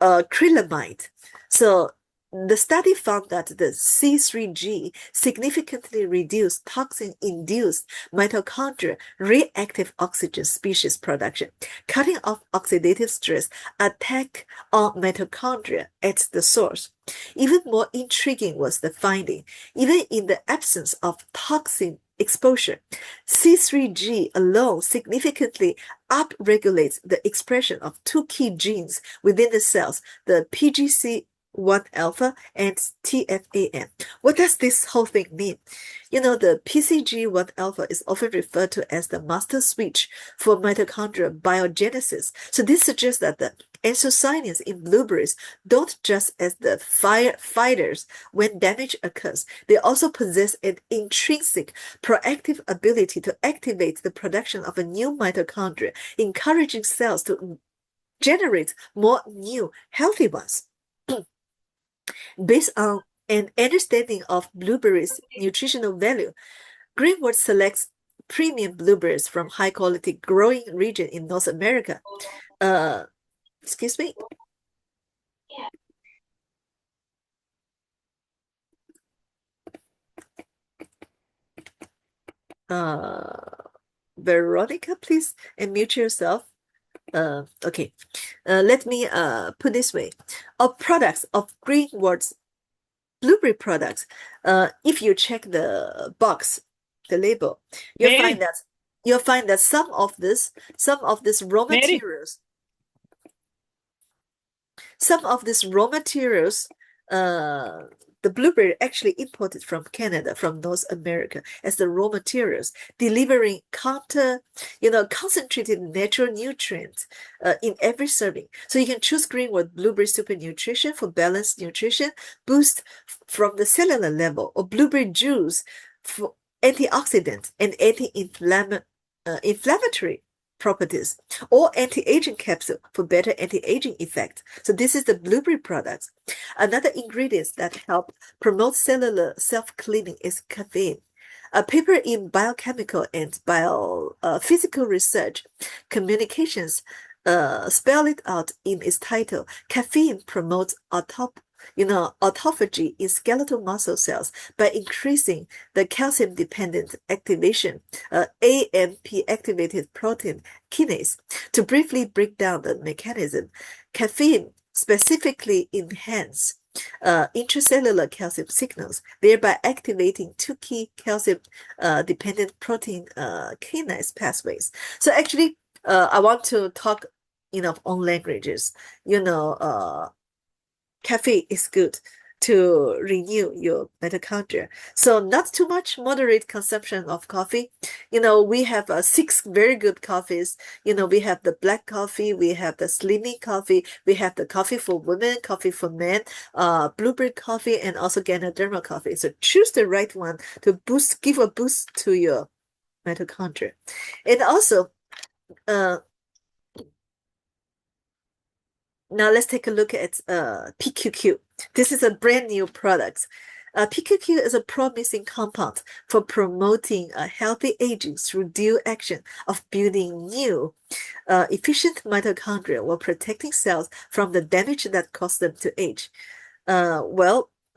B: acrylamide. So the study found that the C3G significantly reduced toxin-induced mitochondria reactive oxygen species production, cutting off oxidative stress attack on mitochondria at the source. Even more intriguing was the finding, even in the absence of toxin exposure, C3G alone significantly upregulates the expression of two key genes within the cells, the PGC1 alpha and TFAM. What does this whole thing mean? You know, the PCG1 alpha is often referred to as the master switch for mitochondrial biogenesis. So this suggests that the anthocyanins in blueberries don't just as the firefighters when damage occurs. They also possess an intrinsic proactive ability to activate the production of a new mitochondria, encouraging cells to generate more new healthy ones. Based on an understanding of blueberries' nutritional value, Greenwood selects premium blueberries from high-quality growing region in North America. Excuse me. Veronica, please unmute yourself. Okay. Let me put this way. Of products of Greenwood's blueberry products, if you check the box, the label, you'll find that some of these raw materials, the blueberry actually imported from Canada, from North America, as the raw materials, delivering concentrated natural nutrients in every serving. So you can choose Greenwood Blueberry Super Nutrition for balanced nutrition, boost from the cellular level, or blueberry juice for antioxidant and anti-inflammatory properties, or anti-aging capsule for better anti-aging effect. So this is the blueberry products. Another ingredient that help promote cellular self-cleaning is caffeine. A paper in Biochemical and Biophysical Research Communications spell it out in its title. Caffeine promotes autophagy in skeletal muscle cells by increasing the calcium-dependent activation, AMP-activated protein kinase. To briefly break down the mechanism, caffeine specifically enhances intracellular calcium signals, thereby activating two key calcium-dependent protein kinase pathways. So actually, I want to talk, on languages. Caffeine is good to renew your mitochondria. So not too much, moderate consumption of coffee. We have 6 very good coffees. We have the black coffee, we have the slimming coffee, we have the coffee for women, coffee for men, blueberry coffee, and also Ganoderma coffee. So choose the right one to give a boost to your mitochondria. And also, Now let's take a look at PQQ. This is a brand new product. PQQ is a promising compound for promoting healthy aging through dual action of building new efficient mitochondria while protecting cells from the damage that caused them to age.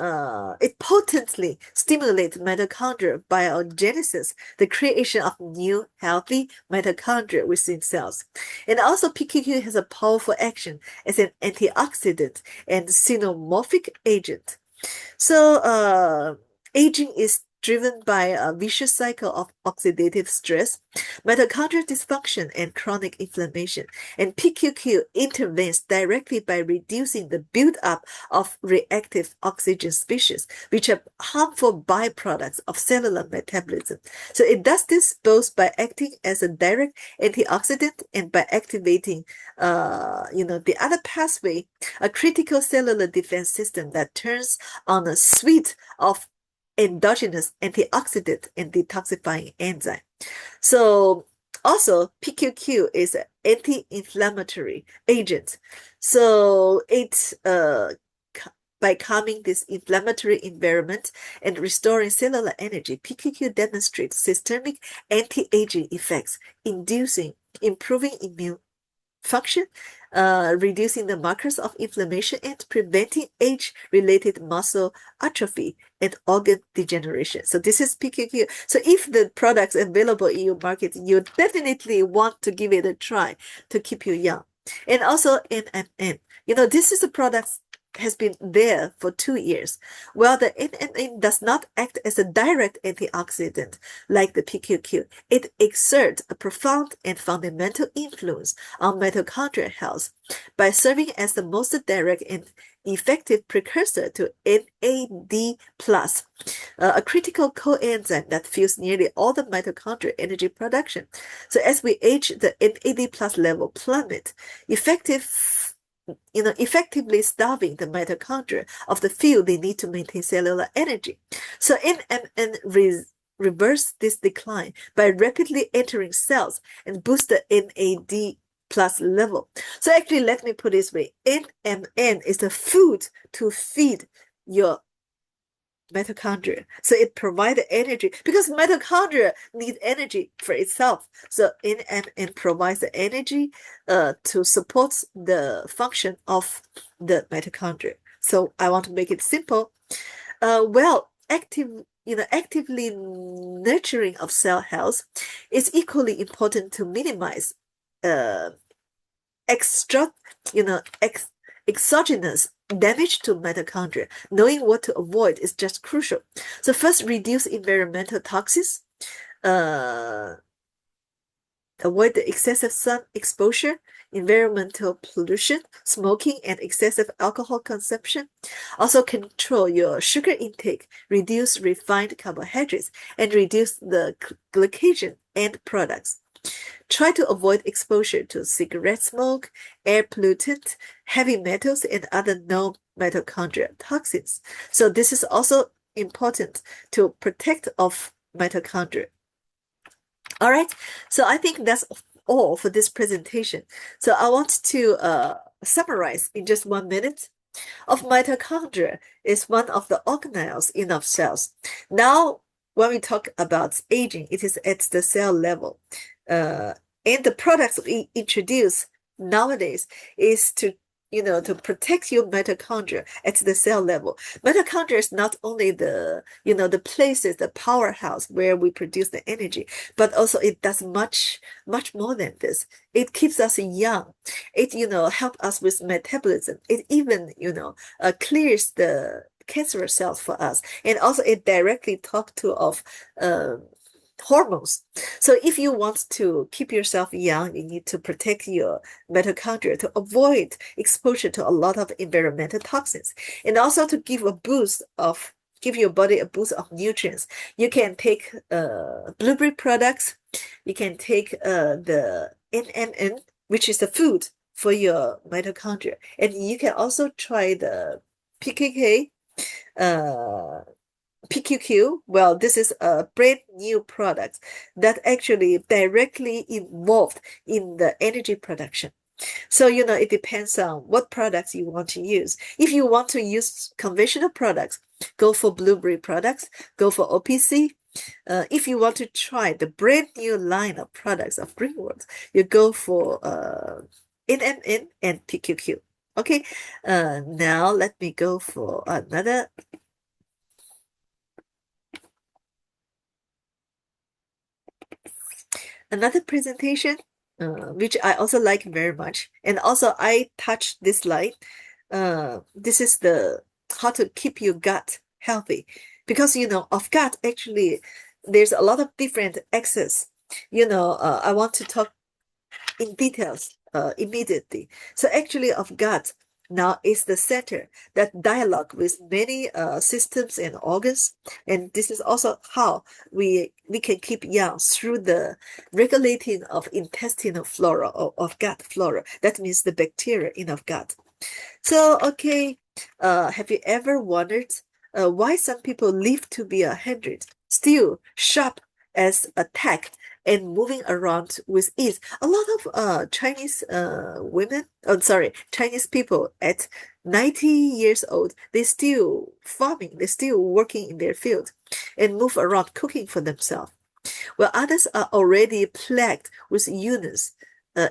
B: It potently stimulates mitochondrial biogenesis, the creation of new healthy mitochondria within cells. And also, PQQ has a powerful action as an antioxidant and xenomorphic agent. So, aging is driven by a vicious cycle of oxidative stress, mitochondrial dysfunction, and chronic inflammation. And PQQ intervenes directly by reducing the buildup of reactive oxygen species, which are harmful byproducts of cellular metabolism. So it does this both by acting as a direct antioxidant and by activating, the other pathway, a critical cellular defense system that turns on a suite of endogenous antioxidant and detoxifying enzyme. So also PQQ is an anti-inflammatory agent. So it by calming this inflammatory environment and restoring cellular energy, PQQ demonstrates systemic anti-aging effects, improving immune function, reducing the markers of inflammation, and preventing age-related muscle atrophy and organ degeneration. So this is PQQ. So if the product's available in your market, you definitely want to give it a try to keep you young. And also NMN. This is a product has been there for 2 years. Well, the NMN does not act as a direct antioxidant like the PQQ. It exerts a profound and fundamental influence on mitochondrial health by serving as the most direct and effective precursor to NAD+, a critical coenzyme that fuels nearly all the mitochondrial energy production. So as we age, the NAD+ level plummet, effectively starving the mitochondria of the fuel they need to maintain cellular energy. So NMN reverse this decline by rapidly entering cells and boost the NAD+ level. So actually, let me put it this way. NMN is the food to feed your mitochondria. So it provides energy because mitochondria need energy for itself. So NMN provides the energy to support the function of the mitochondria. So I want to make it simple. Actively nurturing of cell health is equally important to minimize exogenous damage to mitochondria. Knowing what to avoid is just crucial. So first, reduce environmental toxins. Avoid the excessive sun exposure, environmental pollution, smoking, and excessive alcohol consumption. Also control your sugar intake, reduce refined carbohydrates, and reduce the glycogen end products. Try to avoid exposure to cigarette smoke, air pollutant, heavy metals, and other non-mitochondrial toxins. So this is also important to protect of mitochondria. All right, so I think that's all for this presentation. So I want to summarize in just 1 minute. Of mitochondria is one of the organelles in our cells. Now, when we talk about aging, it is at the cell level. And the products we introduce nowadays is to protect your mitochondria at the cell level. Mitochondria is not only the places, the powerhouse where we produce the energy, but also it does much more than this. It keeps us young. It, helps us with metabolism. It even, clears the cancerous cells for us. And also it directly talks to hormones. So if you want to keep yourself young, you need to protect your mitochondria to avoid exposure to a lot of environmental toxins, and also to give your body a boost of nutrients. You can take blueberry products. You can take the NMN, which is the food for your mitochondria, and you can also try the PQQ. Well, this is a brand new product that actually directly involved in the energy production. So, it depends on what products you want to use. If you want to use conventional products, go for blueberry products, go for OPC. If you want to try the brand new line of products of Greenworld, you go for NMN and PQQ. Okay, now let me go for another presentation, which I also like very much. And also I touched this slide. This is the how to keep your gut healthy. Because, of gut, actually, there's a lot of different axes. I want to talk in details immediately. So actually of gut now is the center that dialogue with many systems and organs. And this is also how we can keep young through the regulating of intestinal flora or of gut flora. That means the bacteria in of gut. So, okay, have you ever wondered why some people live to be 100, still sharp as a tack and moving around with ease? A lot of Chinese Chinese people at 90 years old, they still farming, they still working in their field and move around cooking for themselves. While others are already plagued with illness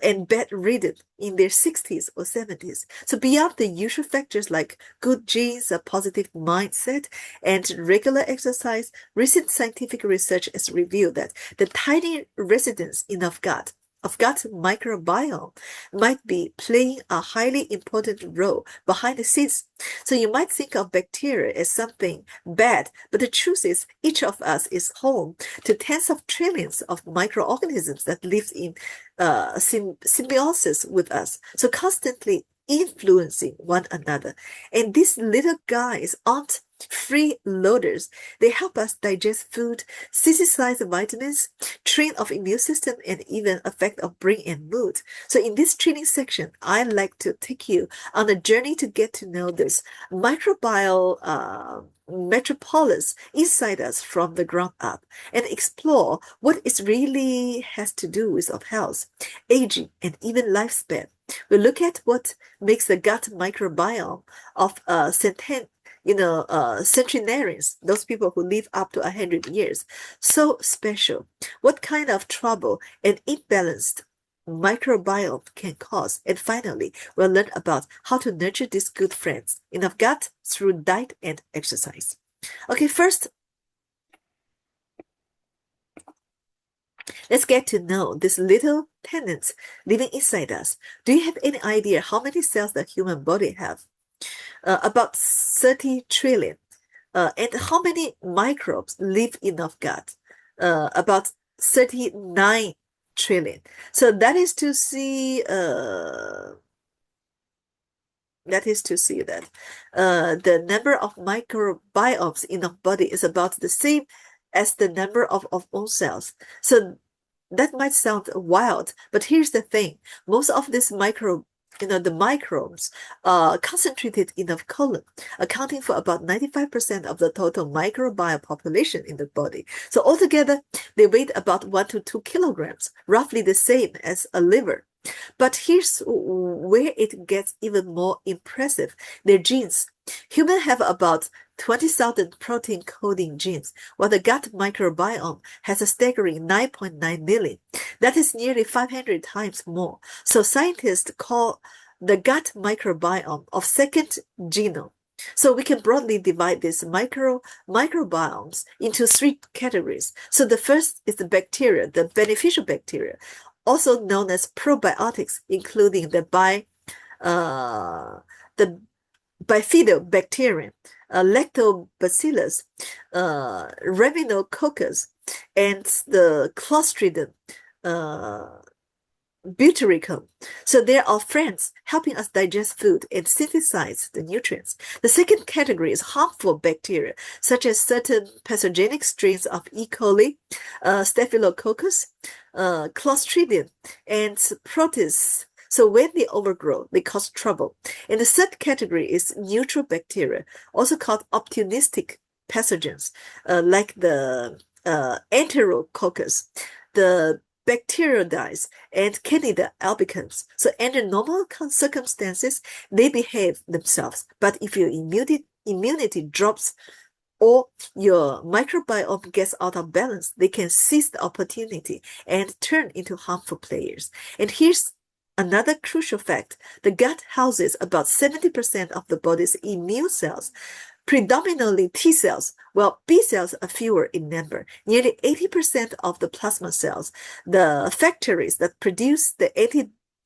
B: and bedridden in their 60s or 70s. So beyond the usual factors like good genes, a positive mindset, and regular exercise, recent scientific research has revealed that the tiny residence in of gut microbiome might be playing a highly important role behind the scenes. So you might think of bacteria as something bad, but the truth is each of us is home to tens of trillions of microorganisms that live in symbiosis with us, so constantly influencing one another. And these little guys aren't freeloaders. They help us digest food, synthesize vitamins, train our immune system, and even affect our brain and mood. So in this training section, I like to take you on a journey to get to know this microbial metropolis inside us from the ground up and explore what it really has to do with our health, aging, and even lifespan. We look at what makes the gut microbiome of centenarians, those people who live up to 100 years, so special. What kind of trouble and imbalanced microbiome can cause. And finally, we'll learn about how to nurture these good friends in our gut through diet and exercise. Okay, first, let's get to know these little tenants living inside us. Do you have any idea how many cells the human body have? About 30 trillion. And how many microbes live in our gut? About 39 trillion. So that is to see that the number of microbiomes in our body is about the same as the number of own cells. So that might sound wild, but here's the thing. Most of these the microbes are concentrated in the colon, accounting for about 95% of the total microbiome population in the body. So altogether, they weigh about 1 to 2 kilograms, roughly the same as a liver. But here's where it gets even more impressive. Their genes. Humans have about 20,000 protein coding genes, while the gut microbiome has a staggering 9.9 million. That is nearly 500 times more. So scientists call the gut microbiome of second genome. So we can broadly divide these microbiomes into 3 categories. So the first is the bacteria, the beneficial bacteria, also known as probiotics, including the bifidobacterium, lactobacillus, Revinococcus, and the Clostridium butyricum. So they are friends helping us digest food and synthesize the nutrients. The second category is harmful bacteria, such as certain pathogenic strains of E. coli, Staphylococcus, Clostridium, and Proteus. So when they overgrow, they cause trouble. And the third category is neutral bacteria, also called opportunistic pathogens, like the Enterococcus, the bacteroides and Candida albicans. So under normal circumstances, they behave themselves. But if your immunity drops or your microbiome gets out of balance, they can seize the opportunity and turn into harmful players. And here's another crucial fact. The gut houses about 70% of the body's immune cells, predominantly T cells, while B cells are fewer in number. Nearly 80% of the plasma cells, the factories that produce the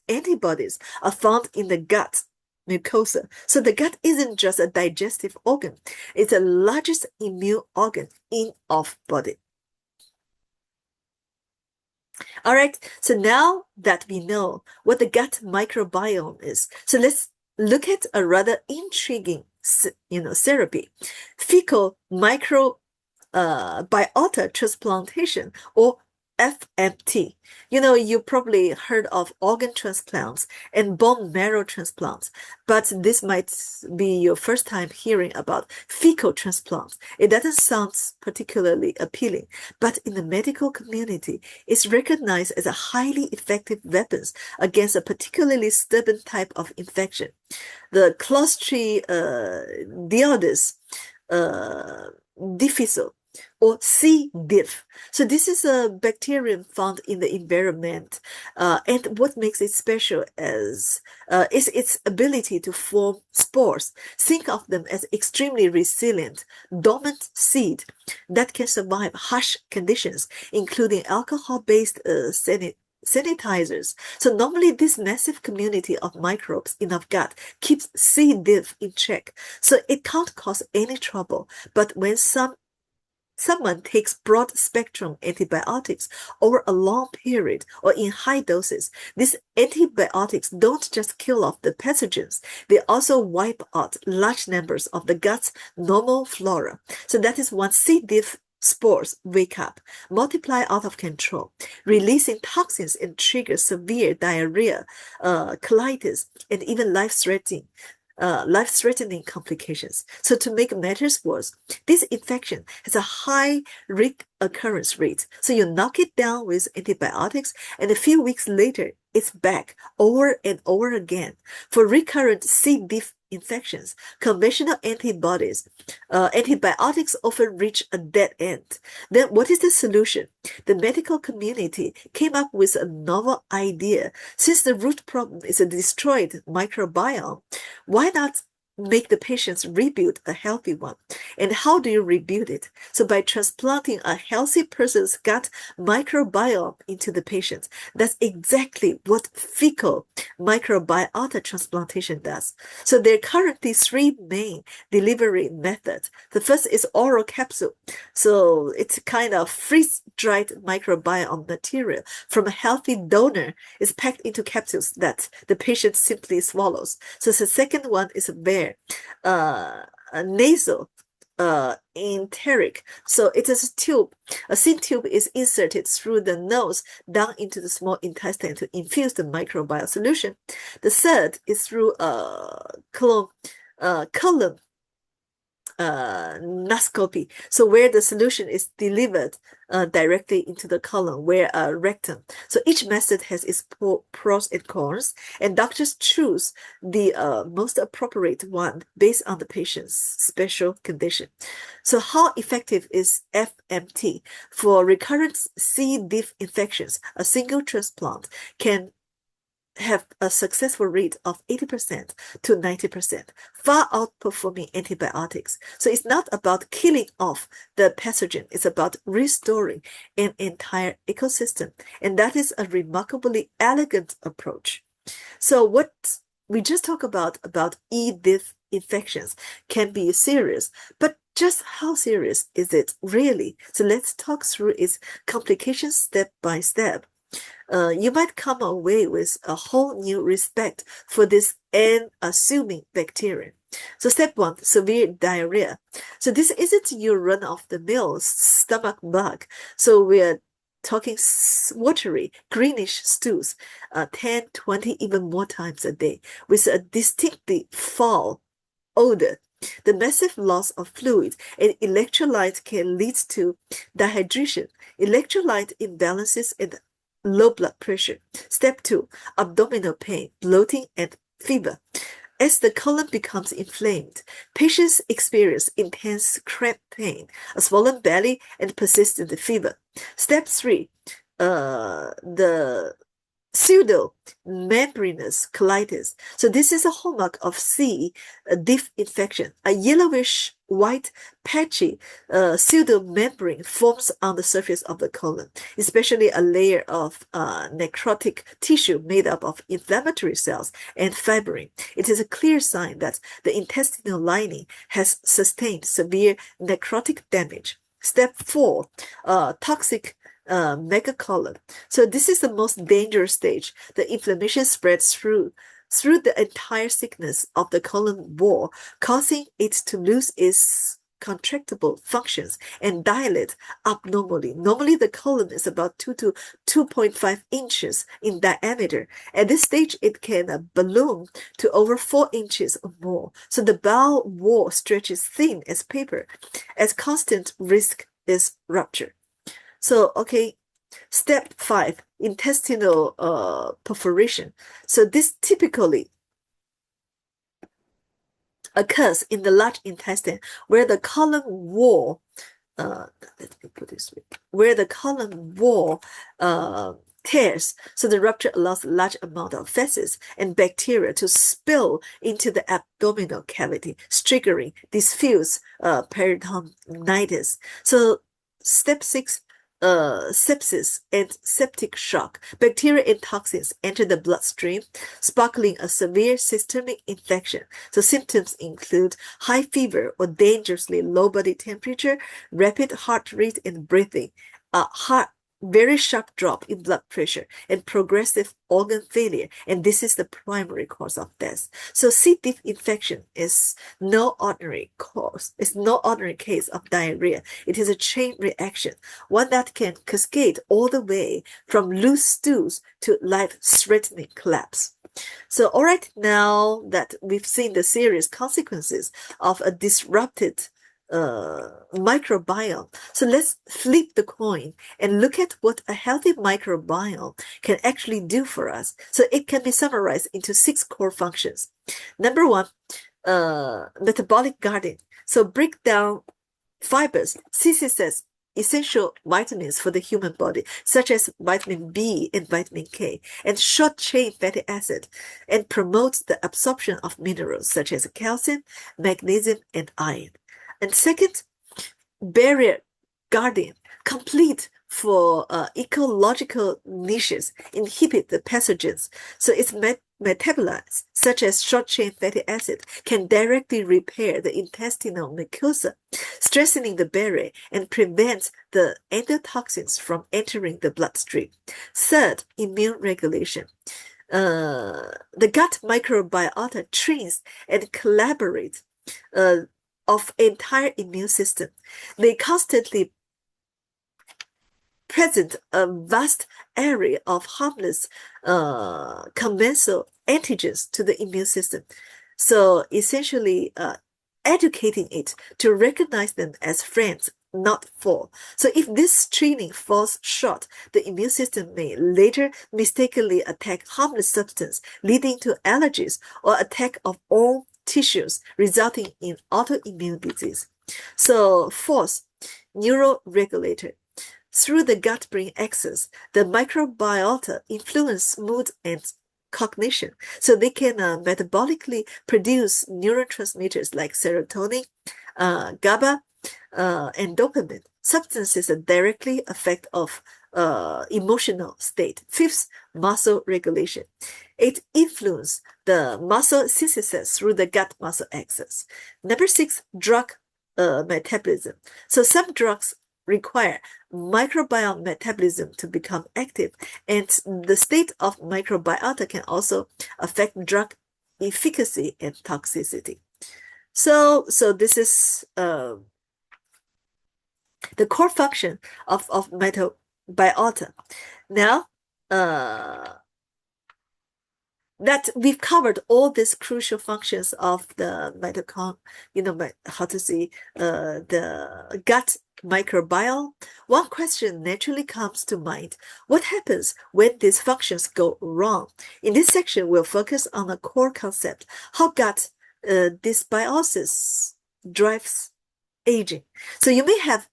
B: antibodies, are found in the gut mucosa. So the gut isn't just a digestive organ, it's the largest immune organ in of body. All right, so now that we know what the gut microbiome is, so let's look at a rather intriguing therapy, fecal microbiota transplantation, or FMT. You probably heard of organ transplants and bone marrow transplants, but this might be your first time hearing about fecal transplants. It doesn't sound particularly appealing, but in the medical community, it's recognized as a highly effective weapon against a particularly stubborn type of infection, the Clostridioides difficile, or C. diff. So this is a bacterium found in the environment, and what makes it special is its ability to form spores. Think of them as extremely resilient, dormant seed that can survive harsh conditions, including alcohol-based sanitizers. So normally this massive community of microbes in our gut keeps C. diff in check, so it can't cause any trouble. But when someone takes broad-spectrum antibiotics over a long period or in high doses, these antibiotics don't just kill off the pathogens, they also wipe out large numbers of the gut's normal flora. So that is when C. diff spores wake up, multiply out of control, releasing toxins and trigger severe diarrhea, colitis, and even life-threatening complications. So to make matters worse, this infection has a high recurrence rate. So you knock it down with antibiotics, and a few weeks later, it's back over and over again. For recurrent C. diff infections, conventional antibiotics often reach a dead end. Then what is the solution? The medical community came up with a novel idea. Since the root problem is a destroyed microbiome, why not make the patients rebuild a healthy one? And how do you rebuild it? So by transplanting a healthy person's gut microbiome into the patient. That's exactly what fecal microbiota transplantation does. So there are currently 3 main delivery methods. The first is oral capsule. So it's kind of freeze-dried microbiome material from a healthy donor is packed into capsules that the patient simply swallows. So the second one is a nasal enteric. So it is a tube. A thin tube is inserted through the nose down into the small intestine to infuse the microbiome solution. The third is through colon nascopy, so where the solution is delivered directly into the colon, where rectum. So each method has its pros and cons, and doctors choose the most appropriate one based on the patient's special condition. So how effective is FMT? For recurrent C. diff infections, a single transplant can have a successful rate of 80% to 90%, far outperforming antibiotics. So it's not about killing off the pathogen, it's about restoring an entire ecosystem. And that is a remarkably elegant approach. So what we just talked about E. diff infections can be serious, but just how serious is it really? So let's talk through its complications step by step. You might come away with a whole new respect for this unassuming bacterium. So step 1, severe diarrhea. So this isn't your run-of-the-mill stomach bug. So we're talking watery, greenish stools, 10, 20, even more times a day, with a distinctly foul odor. The massive loss of fluid and electrolyte can lead to dehydration, electrolyte imbalances, and low blood pressure. Step 2, abdominal pain, bloating, and fever. As the colon becomes inflamed, patients experience intense cramp pain, a swollen belly, and persistent fever. Step 3, the pseudo-membranous colitis. So this is a hallmark of C. diff infection. A yellowish white patchy pseudo-membrane forms on the surface of the colon, especially a layer of necrotic tissue made up of inflammatory cells and fibrin. It is a clear sign that the intestinal lining has sustained severe necrotic damage. Step 4, toxic megacolon. So this is the most dangerous stage. The inflammation spreads through the entire thickness of the colon wall, causing it to lose its contractible functions and dilate abnormally. Normally, the colon is about 2 to 2.5 inches in diameter. At this stage, it can balloon to over 4 inches or more. So the bowel wall stretches thin as paper, as constant risk is rupture. So, okay, step 5, intestinal perforation. So this typically occurs in the large intestine where the colon wall, let me put this way, where the colon wall tears. So the rupture allows a large amount of feces and bacteria to spill into the abdominal cavity, triggering diffuse peritonitis. So step 6, sepsis and septic shock. Bacteria and toxins enter the bloodstream, sparkling a severe systemic infection. So symptoms include high fever or dangerously low body temperature, rapid heart rate and breathing, very sharp drop in blood pressure, and progressive organ failure. And this is the primary cause of death. So C. diff infection is no ordinary cause. It's no ordinary case of diarrhea. It is a chain reaction, one that can cascade all the way from loose stools to life-threatening collapse. So, all right, now that we've seen the serious consequences of a disrupted microbiome, so let's flip the coin and look at what a healthy microbiome can actually do for us. So it can be summarized into 6 core functions. Number 1, metabolic guarding. So break down fibers, synthesize essential vitamins for the human body, such as vitamin B and vitamin K, and short-chain fatty acid, and promotes the absorption of minerals such as calcium, magnesium, and iron. And second, barrier guardian, complete for ecological niches, inhibit the pathogens. So its metabolites, such as short-chain fatty acid, can directly repair the intestinal mucosa, strengthening the barrier and prevent the endotoxins from entering the bloodstream. Third, immune regulation. The gut microbiota trains and collaborates of entire immune system. They constantly present a vast array of harmless commensal antigens to the immune system. So essentially educating it to recognize them as friends, not foe. So if this training falls short, the immune system may later mistakenly attack harmless substance, leading to allergies or attack of all tissues, resulting in autoimmune disease. So fourth, neuroregulator. Through the gut-brain axis, the microbiota influence mood and cognition. So they can metabolically produce neurotransmitters like serotonin, GABA, and dopamine, substances that directly affect of emotional state. Fifth, muscle regulation. It influences the muscle synthesis through the gut-muscle axis. Number 6, drug metabolism. So some drugs require microbiome metabolism to become active, and the state of microbiota can also affect drug efficacy and toxicity. So this is the core function of microbiota. Now, that we've covered all these crucial functions of the mitochondria, the gut microbiome, one question naturally comes to mind. What happens when these functions go wrong? In this section, we'll focus on a core concept, how gut dysbiosis drives aging. So you may have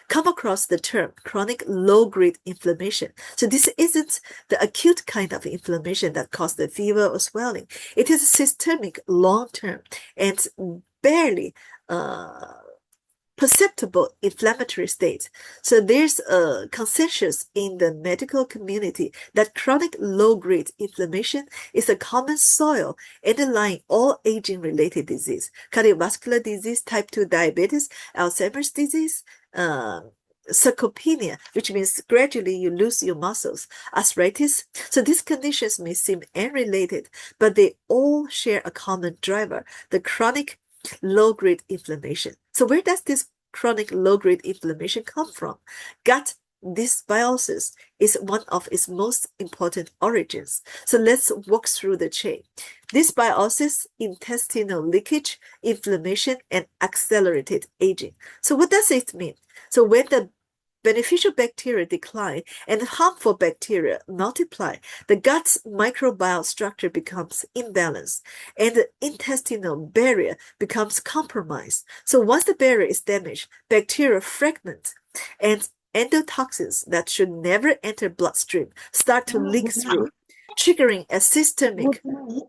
B: come across the term chronic low-grade inflammation. So this isn't the acute kind of inflammation that causes the fever or swelling. It is systemic, long-term, and barely perceptible inflammatory state. So there's a consensus in the medical community that chronic low-grade inflammation is a common soil underlying all aging-related disease, cardiovascular disease, type 2 diabetes, Alzheimer's disease, sarcopenia, which means gradually you lose your muscles, arthritis. So these conditions may seem unrelated, but they all share a common driver, the chronic low-grade inflammation. So where does this chronic low-grade inflammation come from? Gut dysbiosis is one of its most important origins. So let's walk through the chain. Dysbiosis, intestinal leakage, inflammation, and accelerated aging. So what does it mean? So when the beneficial bacteria decline and harmful bacteria multiply, the gut's microbial structure becomes imbalanced and the intestinal barrier becomes compromised. So once the barrier is damaged, bacteria fragment and endotoxins that should never enter bloodstream start to leak through, triggering a systemic when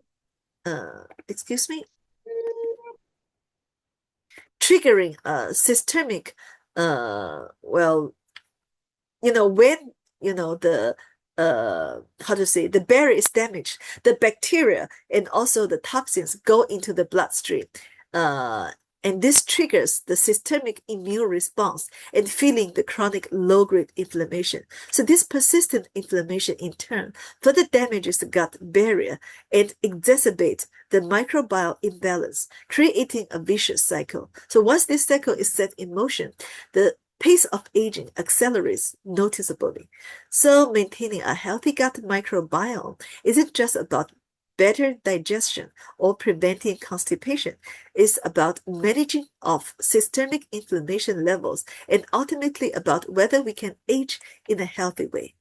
B: the barrier is damaged, the bacteria and also the toxins go into the bloodstream. And this triggers the systemic immune response and feeling the chronic low-grade inflammation. So this persistent inflammation in turn further damages the gut barrier and exacerbates the microbial imbalance, creating a vicious cycle. So once this cycle is set in motion, the pace of aging accelerates noticeably. So maintaining a healthy gut microbiome isn't just about better digestion or preventing constipation. It's about managing of systemic inflammation levels and ultimately about whether we can age in a healthy way.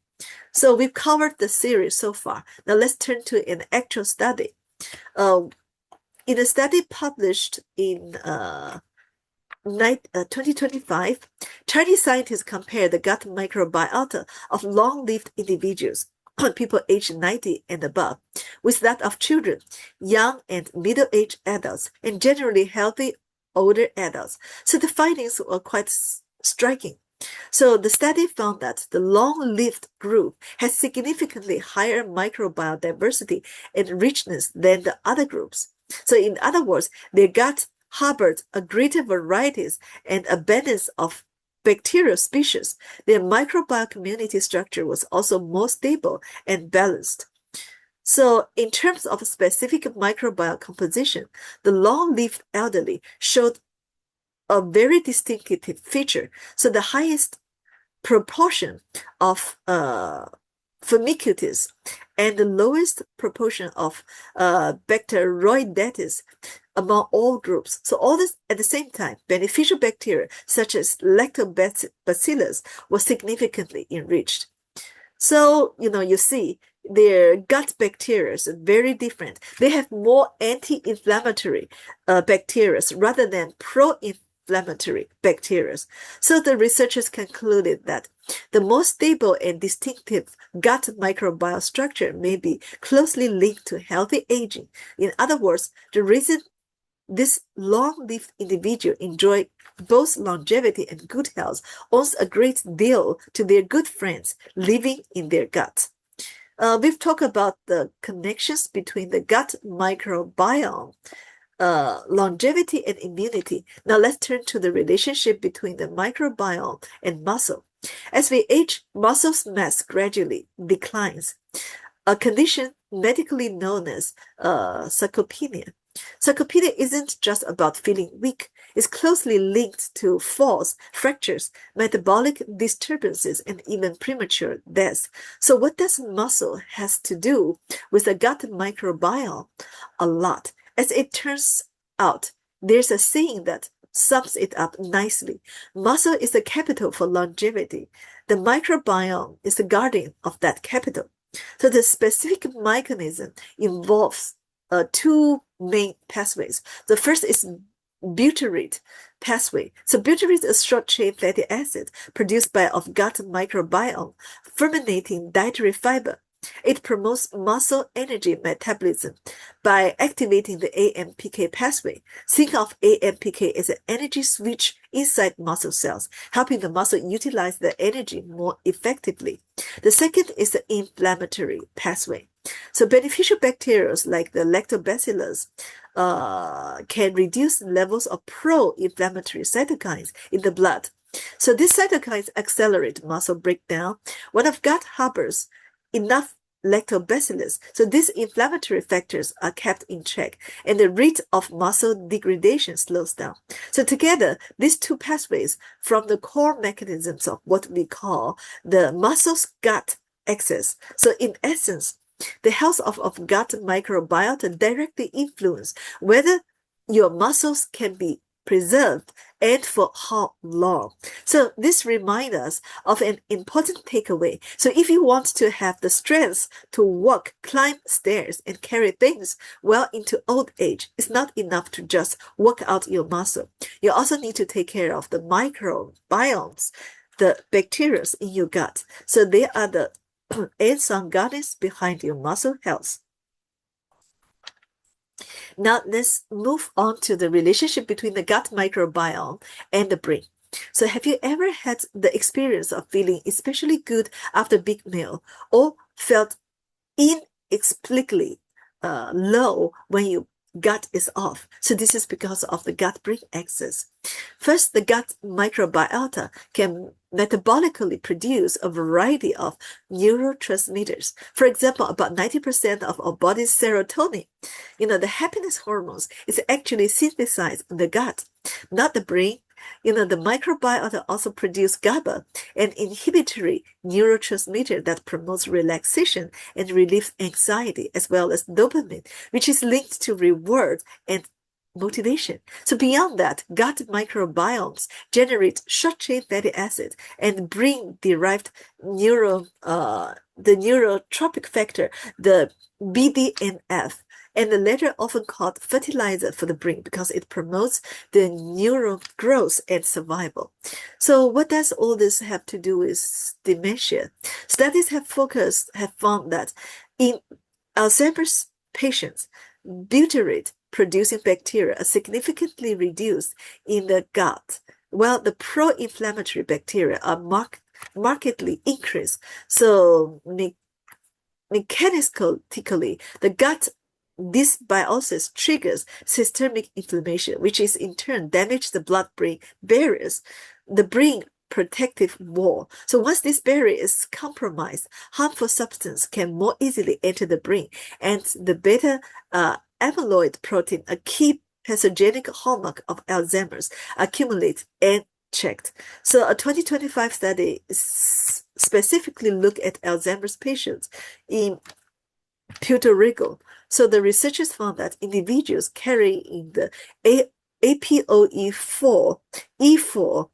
B: So we've covered the series so far. Now let's turn to an actual study. In a study published in 2025, Chinese scientists compared the gut microbiota of long-lived individuals, people aged 90 and above, with that of children, young and middle-aged adults, and generally healthy older adults. So the findings were quite striking. So the study found that the long-lived group has significantly higher microbial diversity and richness than the other groups. So in other words, their gut harbored a greater varieties and abundance of bacterial species. Their microbial community structure was also more stable and balanced. So in terms of specific microbial composition, the long-lived elderly showed a very distinctive feature. So the highest proportion of Firmicutes and the lowest proportion of Bacteroidetes among all groups. So all this at the same time, beneficial bacteria such as lactobacillus was significantly enriched. So, you see, their gut bacteria is very different. They have more anti-inflammatory bacteria rather than pro-inflammatory bacteria. So the researchers concluded that the most stable and distinctive gut microbial structure may be closely linked to healthy aging. In other words, the reason this long-lived individual enjoy both longevity and good health owes a great deal to their good friends living in their gut. We've talked about the connections between the gut microbiome, longevity, and immunity. Now let's turn to the relationship between the microbiome and muscle. As we age, muscle mass gradually declines, a condition medically known as sarcopenia. Sarcopenia isn't just about feeling weak. It's closely linked to falls, fractures, metabolic disturbances, and even premature death. So what does muscle has to do with the gut microbiome? A lot. As it turns out, there's a saying that sums it up nicely. Muscle is the capital for longevity. The microbiome is the guardian of that capital. So the specific mechanism involves two main pathways. The first is butyrate pathway. So butyrate is a short-chain fatty acid produced by of gut microbiome, fermenting dietary fiber. It promotes muscle energy metabolism by activating the AMPK pathway. Think of AMPK as an energy switch inside muscle cells, helping the muscle utilize the energy more effectively. The second is the inflammatory pathway. So beneficial bacteria like the lactobacillus can reduce levels of pro-inflammatory cytokines in the blood. So these cytokines accelerate muscle breakdown. When a gut harbors enough lactobacillus, so these inflammatory factors are kept in check, and the rate of muscle degradation slows down. So together, these two pathways form the core mechanisms of what we call the muscle-gut axis. So in essence, the health of gut microbiota directly influence whether your muscles can be preserved and for how long. So this reminds us of an important takeaway. So if you want to have the strength to walk, climb stairs, and carry things well into old age, it's not enough to just work out your muscle. You also need to take care of the microbiomes, the bacteria in your gut. So they are the unsung guardians behind your muscle health. Now let's move on to the relationship between the gut microbiome and the brain. So have you ever had the experience of feeling especially good after a big meal, or felt inexplicably low when your gut is off? So this is because of the gut-brain axis. First, the gut microbiota can metabolically produce a variety of neurotransmitters. For example, about 90% of our body's serotonin, the happiness hormones, is actually synthesized in the gut, not the brain. The microbiota also produce GABA, an inhibitory neurotransmitter that promotes relaxation and relieves anxiety, as well as dopamine, which is linked to reward and motivation. So beyond that, gut microbiomes generate short-chain fatty acids and brain-derived the neurotropic factor, the BDNF, and the latter often called fertilizer for the brain because it promotes the neural growth and survival. So what does all this have to do with dementia? Studies have found that in Alzheimer's patients, butyrate producing bacteria are significantly reduced in the gut, while the pro-inflammatory bacteria are markedly increased. So mechanistically, the gut dysbiosis triggers systemic inflammation, which is in turn damage the blood-brain barriers, the brain protective wall. So once this barrier is compromised, harmful substance can more easily enter the brain, and the beta amyloid protein, a key pathogenic hallmark of Alzheimer's, accumulate and checked. So a 2025 study specifically looked at Alzheimer's patients in Puerto Rico. So the researchers found that individuals carrying the APOE4 E4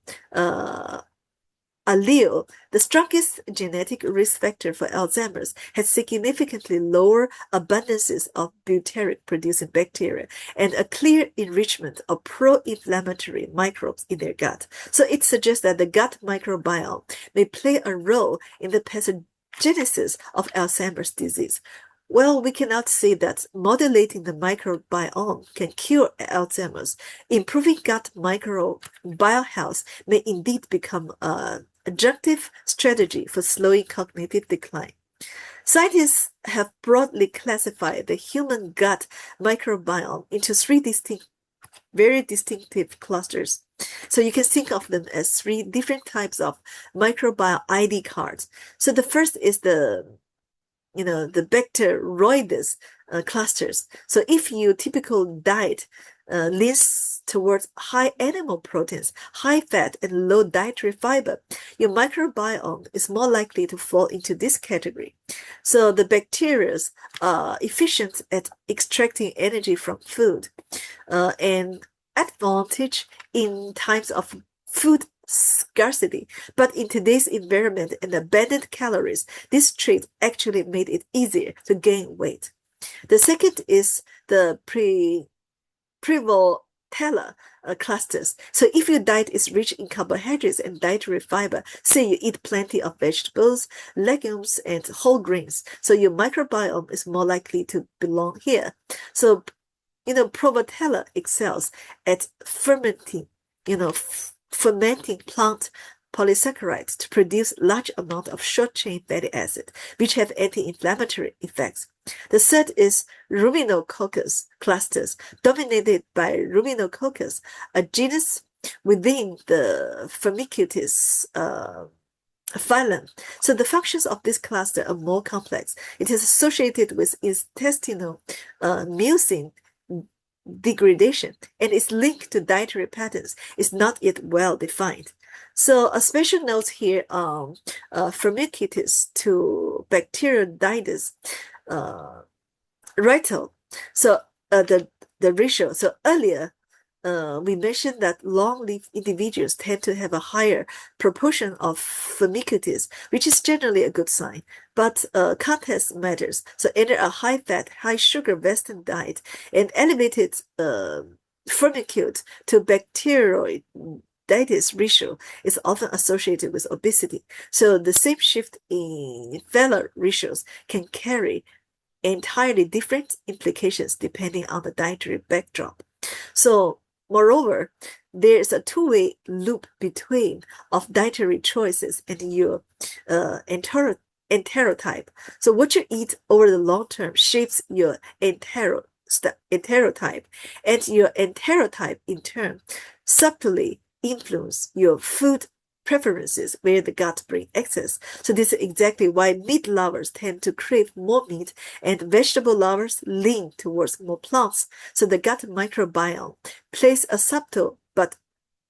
B: allele, the strongest genetic risk factor for Alzheimer's, had significantly lower abundances of butyric-producing bacteria and a clear enrichment of pro-inflammatory microbes in their gut. So it suggests that the gut microbiome may play a role in the pathogenesis of Alzheimer's disease. Well, we cannot say that modulating the microbiome can cure Alzheimer's. Improving gut microbiome health may indeed become an adjunctive strategy for slowing cognitive decline. Scientists have broadly classified the human gut microbiome into three very distinctive clusters. So you can think of them as three different types of microbiome ID cards. So the first is the bacteroides clusters. So if your typical diet leans towards high animal proteins, high fat, and low dietary fiber, your microbiome is more likely to fall into this category. So the bacteria are efficient at extracting energy from food and advantage in times of food scarcity. But in today's environment and abundant calories, this trait actually made it easier to gain weight. The second is the Prevotella clusters. So if your diet is rich in carbohydrates and dietary fiber, say you eat plenty of vegetables, legumes, and whole grains, so your microbiome is more likely to belong here. So, Prevotella excels at fermenting plant polysaccharides to produce large amount of short-chain fatty acid, which have anti-inflammatory effects. The third is Ruminococcus clusters, dominated by Ruminococcus, a genus within the Firmicutes phylum. So the functions of this cluster are more complex. It is associated with intestinal mucin degradation, and its link to dietary patterns is not yet well defined. So a special note here on Firmicutes to Bacteroidetes Rital. So the ratio. So earlier we mentioned that long-lived individuals tend to have a higher proportion of Firmicutes, which is generally a good sign. But context matters. So under a high-fat, high-sugar Western diet, an elevated Firmicute to Bacteroidetes ratio is often associated with obesity. So the same shift in Feller ratios can carry entirely different implications depending on the dietary backdrop. So, moreover, there's a two-way loop between of dietary choices and your enterotype. So what you eat over the long term shapes your enterotype, and your enterotype in turn subtly influence your food preferences where the gut brings excess. So this is exactly why meat lovers tend to crave more meat and vegetable lovers lean towards more plants. So the gut microbiome plays a subtle but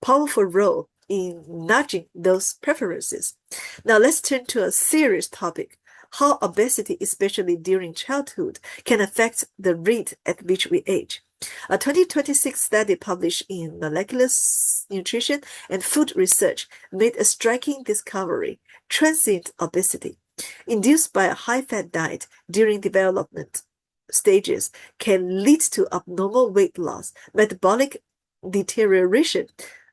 B: powerful role in nudging those preferences. Now let's turn to a serious topic: how obesity, especially during childhood, can affect the rate at which we age. A 2026 study published in Molecular Nutrition and Food Research made a striking discovery: transient obesity, induced by a high-fat diet during development stages, can lead to abnormal weight loss, metabolic deterioration,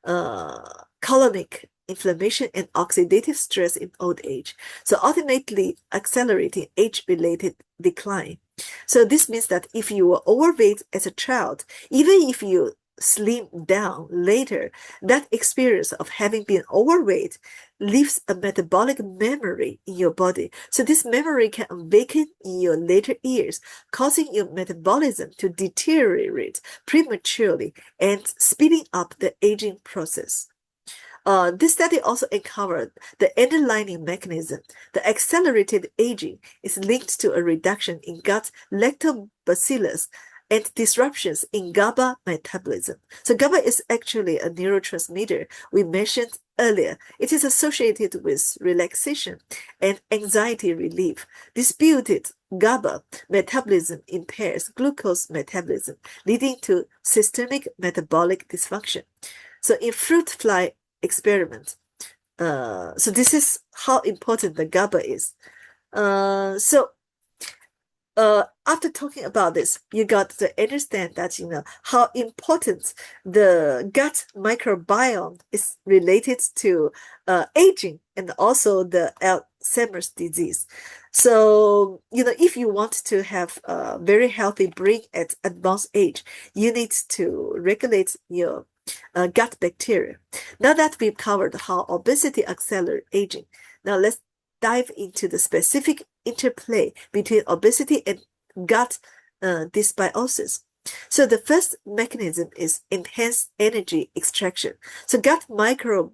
B: colonic inflammation, and oxidative stress in old age, so ultimately accelerating age-related decline. So this means that if you were overweight as a child, even if you slim down later, that experience of having been overweight leaves a metabolic memory in your body. So this memory can awaken in your later years, causing your metabolism to deteriorate prematurely and speeding up the aging process. This study also uncovered the underlying mechanism. The accelerated aging is linked to a reduction in gut lactobacillus and disruptions in GABA metabolism. So GABA is actually a neurotransmitter we mentioned earlier. It is associated with relaxation and anxiety relief. Disputed GABA metabolism impairs glucose metabolism, leading to systemic metabolic dysfunction. So in fruit fly experiment, so this is how important the GABA is. After talking about this, you got to understand that how important the gut microbiome is related to aging and also the Alzheimer's disease. So if you want to have a very healthy brain at advanced age, you need to regulate your gut bacteria. Now that we've covered how obesity accelerates aging, now let's dive into the specific interplay between obesity and gut dysbiosis. So the first mechanism is enhanced energy extraction. So the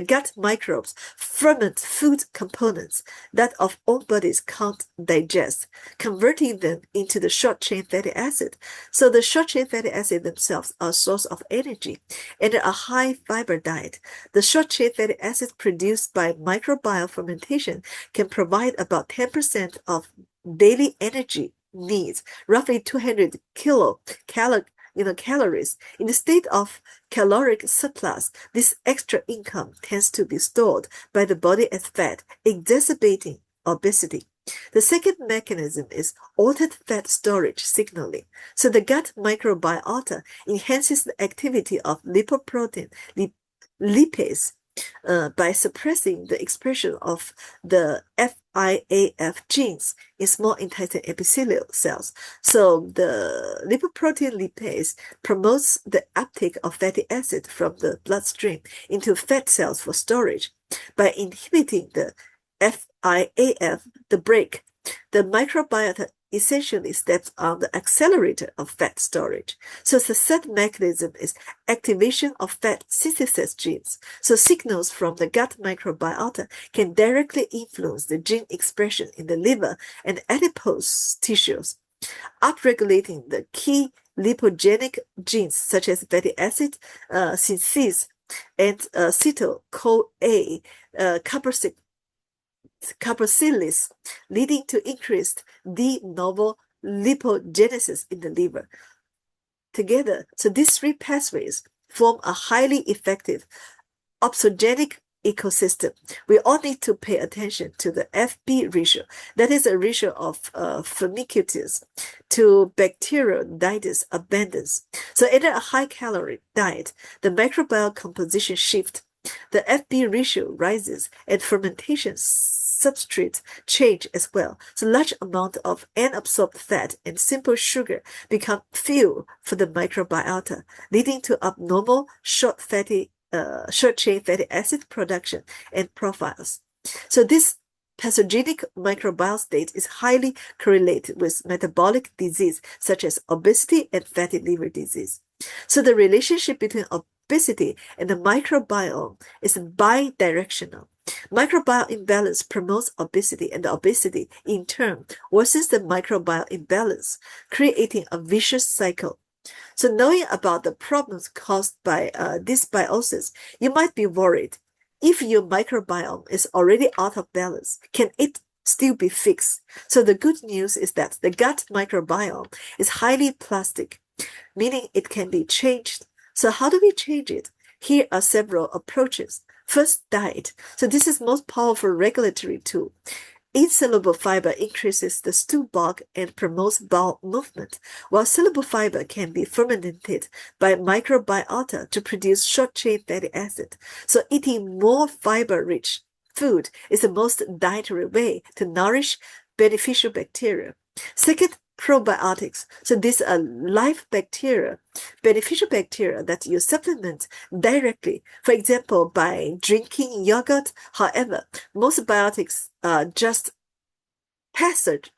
B: gut microbes ferment food components that our own bodies can't digest, converting them into the short-chain fatty acid. So the short-chain fatty acid themselves are a source of energy. Under a high-fiber diet, the short-chain fatty acid produced by microbial fermentation can provide about 10% of daily energy needs, roughly 200 calories. In the state of caloric surplus, this extra income tends to be stored by the body as fat, exacerbating obesity. The second mechanism is altered fat storage signaling. So the gut microbiota enhances the activity of lipoprotein lipase by suppressing the expression of the FIAF genes in small intestine epithelial cells. So the lipoprotein lipase promotes the uptake of fatty acid from the bloodstream into fat cells for storage. By inhibiting the FIAF, the brake, the microbiota essentially steps on the accelerator of fat storage. So the third mechanism is activation of fat synthesis genes. So signals from the gut microbiota can directly influence the gene expression in the liver and adipose tissues, upregulating the key lipogenic genes such as fatty acid synthase and acetyl-CoA carboxylase, leading to increased de novo lipogenesis in the liver. Together, so these three pathways form a highly effective opsogenic ecosystem. We all need to pay attention to the FB ratio. That is a ratio of firmicutes to bacteroidetes abundance. So in a high-calorie diet, the microbial composition shifts. The FB ratio rises and fermentation substrate change as well. So large amount of unabsorbed fat and simple sugar become fuel for the microbiota, leading to abnormal short-chain fatty acid production and profiles. So this pathogenic microbial state is highly correlated with metabolic disease such as obesity and fatty liver disease. So the relationship between obesity and the microbiome is bidirectional. Microbial imbalance promotes obesity, and the obesity, in turn, worsens the microbial imbalance, creating a vicious cycle. So knowing about the problems caused by dysbiosis, you might be worried. If your microbiome is already out of balance, can it still be fixed? So the good news is that the gut microbiome is highly plastic, meaning it can be changed. So how do we change it? Here are several approaches. First, diet. So this is most powerful regulatory tool. Insoluble fiber increases the stool bulk and promotes bowel movement, while soluble fiber can be fermented by microbiota to produce short-chain fatty acid. So eating more fiber-rich food is the most dietary way to nourish beneficial bacteria. Second, probiotics. So these are live bacteria, beneficial bacteria that you supplement directly, for example, by drinking yogurt. However, most biotics just passes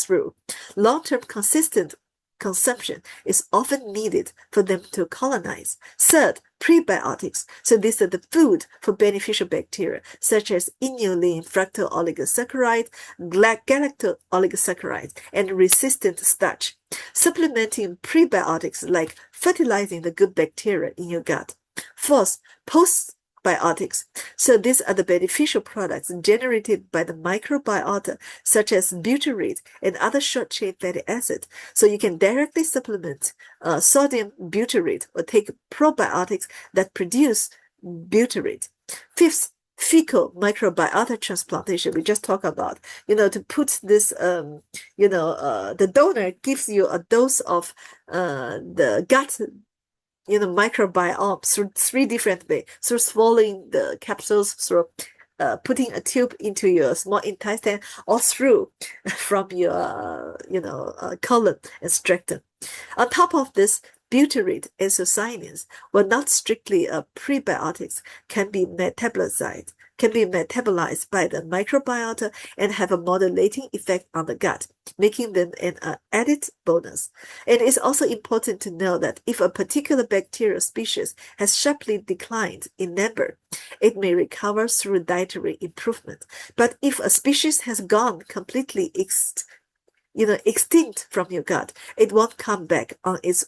B: through. Long-term consistent consumption is often needed for them to colonize. Third, prebiotics. So these are the food for beneficial bacteria, such as inulin, fructooligosaccharides, galactooligosaccharides, and resistant starch. Supplementing prebiotics like fertilizing the good bacteria in your gut. Fourth, postbiotics. So these are the beneficial products generated by the microbiota, such as butyrate and other short-chain fatty acids. So you can directly supplement sodium butyrate or take probiotics that produce butyrate. Fifth, fecal microbiota transplantation. We just talked about, to put this, the donor gives you a dose of the gut microbiome through three different ways: through swallowing the capsules, through putting a tube into your small intestine, or through from your colon and stratum. On top of this, butyrate isocyanates, while not strictly prebiotics, can be metabolized by the microbiota and have a modulating effect on the gut, making them an added bonus. And it's also important to know that if a particular bacterial species has sharply declined in number, it may recover through dietary improvement. But if a species has gone completely extinct from your gut, it won't come back on its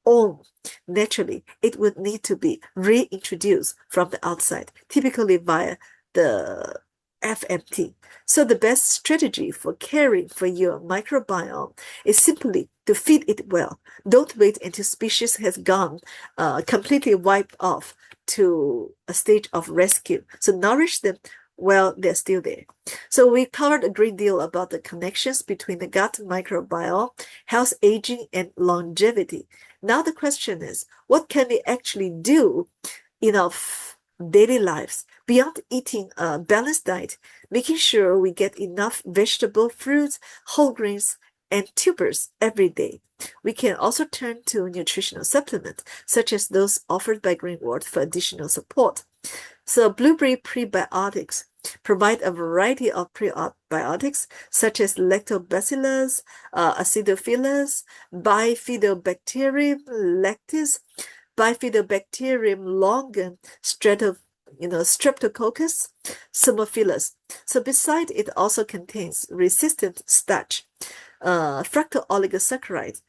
B: own. Naturally, it would need to be reintroduced from the outside, typically via the FMT. So the best strategy for caring for your microbiome is simply to feed it well. Don't wait until species has gone completely wiped off to a stage of rescue. So nourish them while they're still there. So we covered a great deal about the connections between the gut microbiome, health, aging, and longevity. Now the question is, what can we actually do in our daily lives beyond eating a balanced diet, making sure we get enough vegetable, fruits, whole grains, and tubers every day? We can also turn to nutritional supplements, such as those offered by Greenwood, for additional support. So blueberry prebiotics provide a variety of prebiotics, such as lactobacillus, acidophilus, bifidobacterium lactis, bifidobacterium longum, streptococcus, pseudomonas. So besides, it also contains resistant starch, fructooligosaccharides,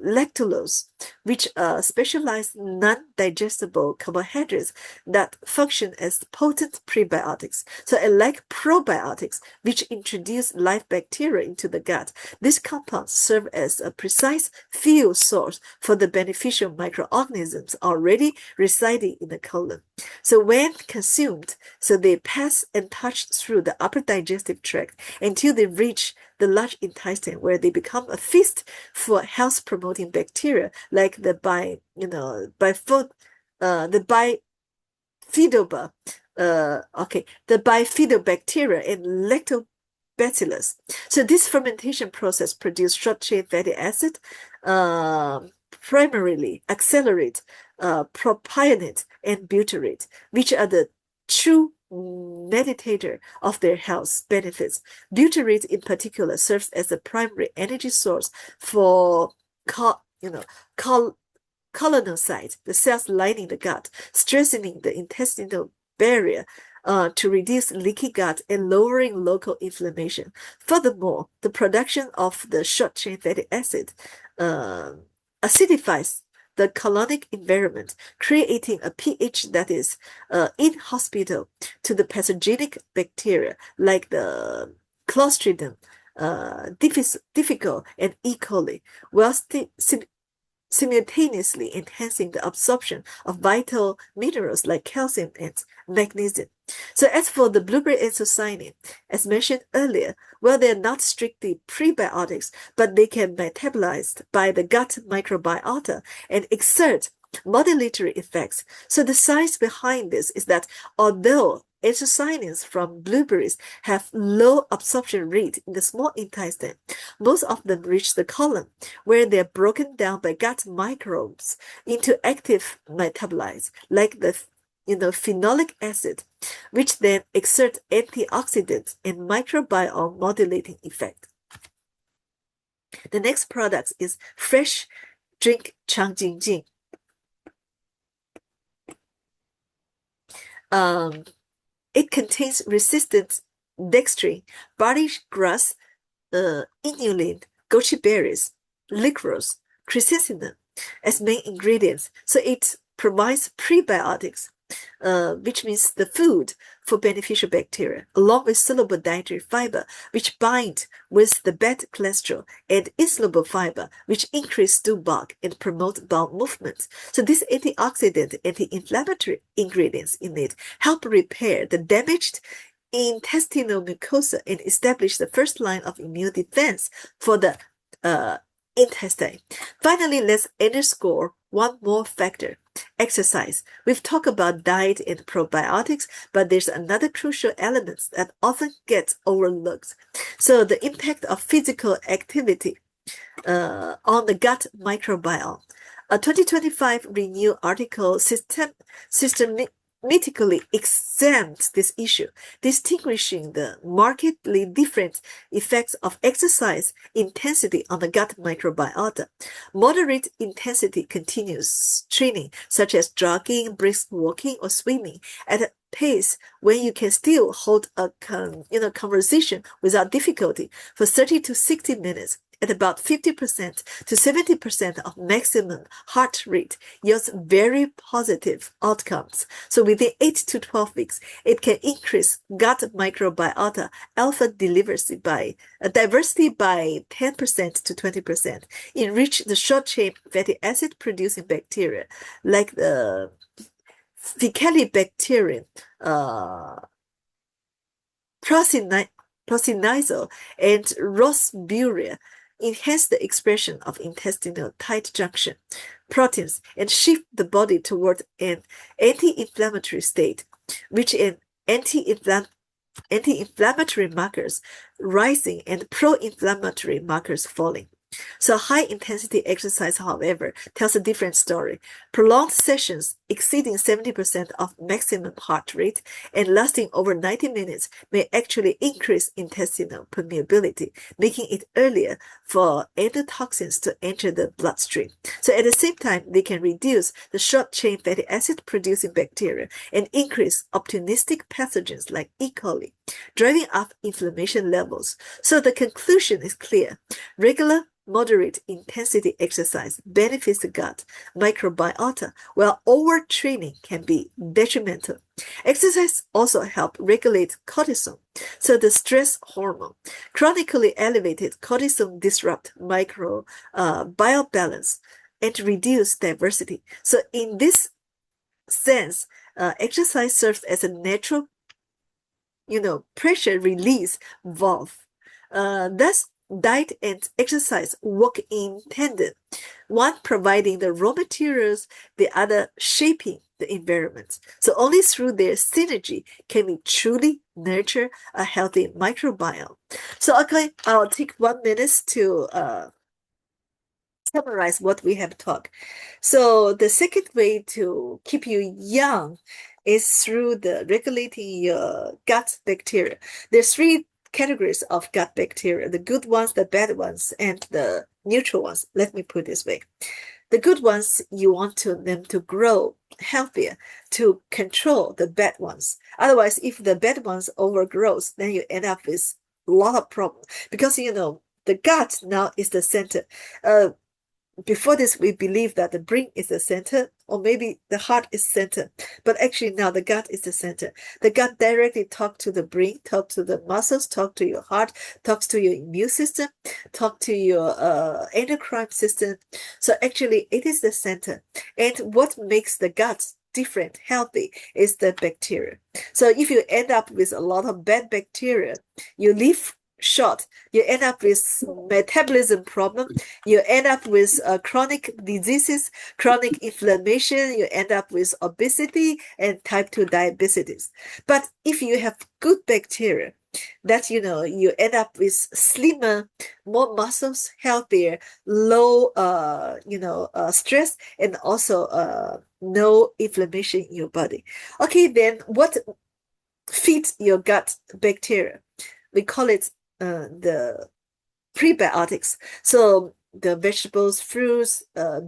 B: lactulose, which are specialized non-digestible carbohydrates that function as potent prebiotics. So unlike probiotics, which introduce live bacteria into the gut, these compounds serve as a precise fuel source for the beneficial microorganisms already residing in the colon. So when consumed, so they pass and touch through the upper digestive tract until they reach the large intestine, where they become a feast for health-promoting bacteria like the bifidobacteria and lactobacillus. So this fermentation process produces short-chain fatty acid, primarily accelerate propionate and butyrate, which are the true meditator of their health benefits. Butyrate in particular serves as a primary energy source for colonocytes, the cells lining the gut, strengthening the intestinal barrier to reduce leaky gut and lowering local inflammation. Furthermore, the production of the short-chain fatty acid acidifies the colonic environment, creating a pH that is inhospitable to the pathogenic bacteria like the Clostridium difficile and E. coli, while simultaneously enhancing the absorption of vital minerals like calcium and magnesium. So as for the blueberry anthocyanin, as mentioned earlier, well, they're not strictly prebiotics, but they can be metabolized by the gut microbiota and exert modulatory effects. So the science behind this is that although anthocyanins from blueberries have low absorption rate in the small intestine, most of them reach the colon, where they're broken down by gut microbes into active metabolites like the phenolic acid, which then exert antioxidant and microbiome modulating effect. The next product is fresh drink changjingjing. It contains resistant dextrine, barley grass, inulin, goji berries, licorice, chrysanthemum as main ingredients. So it provides prebiotics, which means the food for beneficial bacteria, along with soluble dietary fiber, which bind with the bad cholesterol, and insoluble fiber, which increase stool bulk and promote bowel movements. So these antioxidant, anti-inflammatory ingredients in it help repair the damaged intestinal mucosa and establish the first line of immune defense for the intestine. Finally, let's underscore one more factor: exercise. We've talked about diet and probiotics, but there's another crucial element that often gets overlooked. So the impact of physical activity on the gut microbiome. A 2025 Renew article systematically examines this issue, distinguishing the markedly different effects of exercise intensity on the gut microbiota. Moderate intensity continuous training, such as jogging, brisk walking, or swimming, at a pace when you can still hold a conversation without difficulty for 30 to 60 minutes, at about 50% to 70% of maximum heart rate yields very positive outcomes. So within 8 to 12 weeks, it can increase gut microbiota alpha diversity by 10% to 20%, enrich the short-chain fatty acid producing bacteria like the Faecalibacterium, Procinizel, and Rossburia, enhance the expression of intestinal tight junction proteins and shift the body toward an anti-inflammatory state, which an anti-inflammatory markers rising and pro-inflammatory markers falling. So high-intensity exercise, however, tells a different story. Prolonged sessions exceeding 70% of maximum heart rate and lasting over 90 minutes may actually increase intestinal permeability, making it earlier for endotoxins to enter the bloodstream. So at the same time, they can reduce the short-chain fatty acid-producing bacteria and increase opportunistic pathogens like E. coli, driving up inflammation levels. So the conclusion is clear. Regular moderate intensity exercise benefits the gut microbiota, while overtraining can be detrimental. Exercise also helps regulate cortisol, so the stress hormone. Chronically elevated cortisol disrupt microbial balance and reduce diversity. So in this sense, exercise serves as a natural, pressure release valve. Thus, diet and exercise work in tandem, one providing the raw materials, the other shaping the environment. So only through their synergy can we truly nurture a healthy microbiome. So okay, I'll take 1 minute to summarize what we have talked. So the second way to keep you young is through the regulating your gut bacteria. There's 3 categories of gut bacteria: the good ones, the bad ones, and the neutral ones. Let me put it this way. The good ones, you want them to grow healthier, to control the bad ones. Otherwise, if the bad ones overgrows, then you end up with a lot of problems, because the gut now is the center. Before this, we believe that the brain is the center, or maybe the heart is center. But actually now the gut is the center. The gut directly talks to the brain, talks to the muscles, talks to your heart, talks to your immune system, talks to your endocrine system. So actually it is the center. And what makes the gut different, healthy, is the bacteria. So if you end up with a lot of bad bacteria, you live short, you end up with metabolism problem, you end up with chronic diseases, chronic inflammation, you end up with obesity and type 2 diabetes. But if you have good bacteria, that you end up with slimmer, more muscles, healthier, low stress, and also no inflammation in your body. Okay, then what feeds your gut bacteria? We call it the prebiotics. So the vegetables, fruits,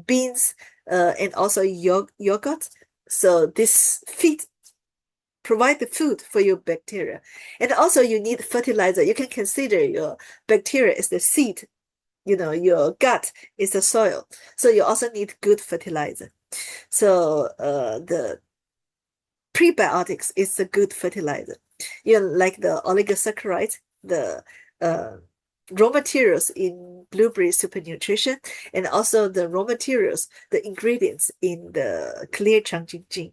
B: beans, and also yogurt. So this provide the food for your bacteria. And also you need fertilizer. You can consider your bacteria as the seed. Your gut is the soil. So you also need good fertilizer. So the prebiotics is a good fertilizer. Like the oligosaccharides, the raw materials in blueberry super nutrition, and also the raw materials, the ingredients in the clear Changjingjing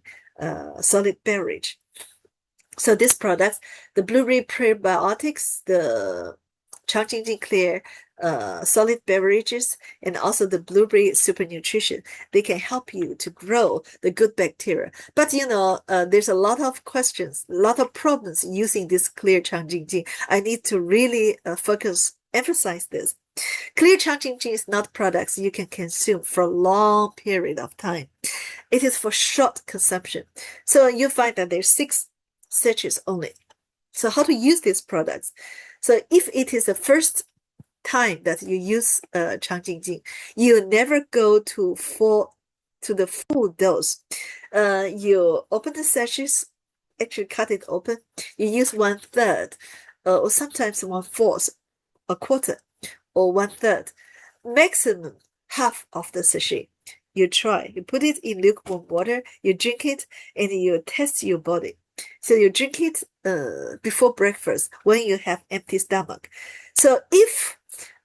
B: solid beverage. So these products, the blueberry prebiotics, the Changjingjing clear solid beverages, and also the blueberry super nutrition, they can help you to grow the good bacteria. But there's a lot of questions, a lot of problems using this clear Changjingjing. I need to really emphasize this. Clear Changjingjing is not products you can consume for a long period of time. It is for short consumption. So you find that there's 6 sachets only. So how to use these products? So if it is the first time that you use Changjingjing, you never go to the full dose. You open the sachets, actually cut it open. You use 1/3, or sometimes 1/4, a quarter, or 1/3, maximum half of the sachet. You try, you put it in lukewarm water, you drink it, and you test your body. So you drink it before breakfast when you have empty stomach. So if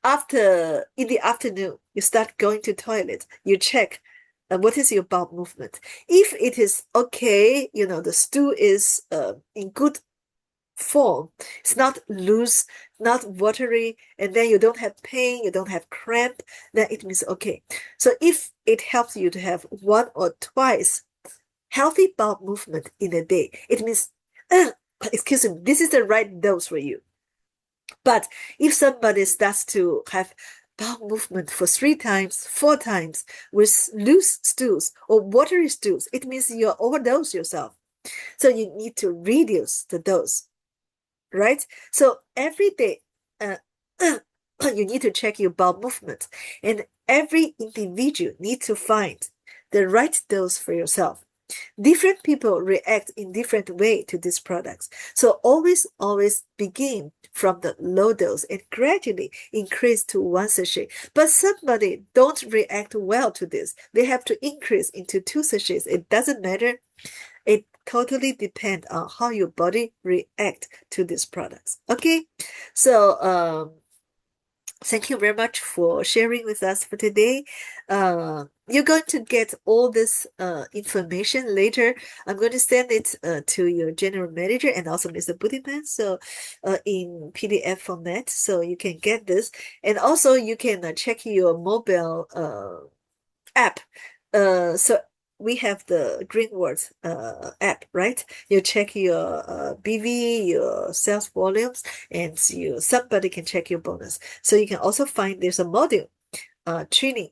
B: in the afternoon you start going to toilet, you check what is your bowel movement. If it is okay, the stool is in good form, it's not loose, not watery, and then you don't have pain, you don't have cramp, then it means okay. So if it helps you to have 1 or twice healthy bowel movement in a day, it means, excuse me, this is the right dose for you. But if somebody starts to have bowel movement for 3 times, 4 times with loose stools or watery stools, it means you overdose yourself. So you need to reduce the dose, right? So every day, you need to check your bowel movement, and every individual needs to find the right dose for yourself. Different people react in different way to these products. So always begin from the low dose and gradually increase to 1 sachet. But somebody don't react well to this. They have to increase into 2 sachets. It doesn't matter. It totally depends on how your body react to these products. Okay, so thank you very much for sharing with us for today. You're going to get all this information later. I'm going to send it to your general manager and also Mr. Budiman, so in PDF format, so you can get this. And also you can check your mobile app. So we have the Greenwords app, right? You check your BV, your sales volumes, and somebody can check your bonus. So you can also find there's a module, training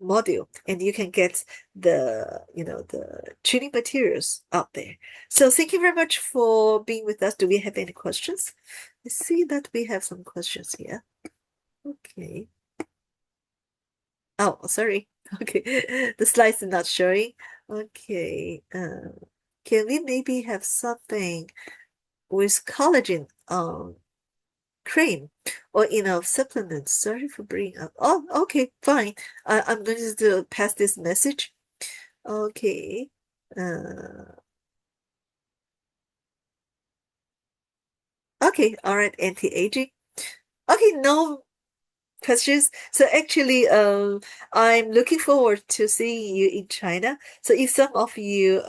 B: module, and you can get the training materials out there. So thank you very much for being with us. Do we have any questions? I see that we have some questions here. Okay. Oh, sorry. Okay, the slides are not showing. Okay, can we maybe have something with collagen cream or supplements? Sorry for bringing up. Oh, okay, fine. I'm going to pass this message. Okay. Okay, all right, anti-aging. Okay, no questions. So actually, I'm looking forward to seeing you in China. So if some of you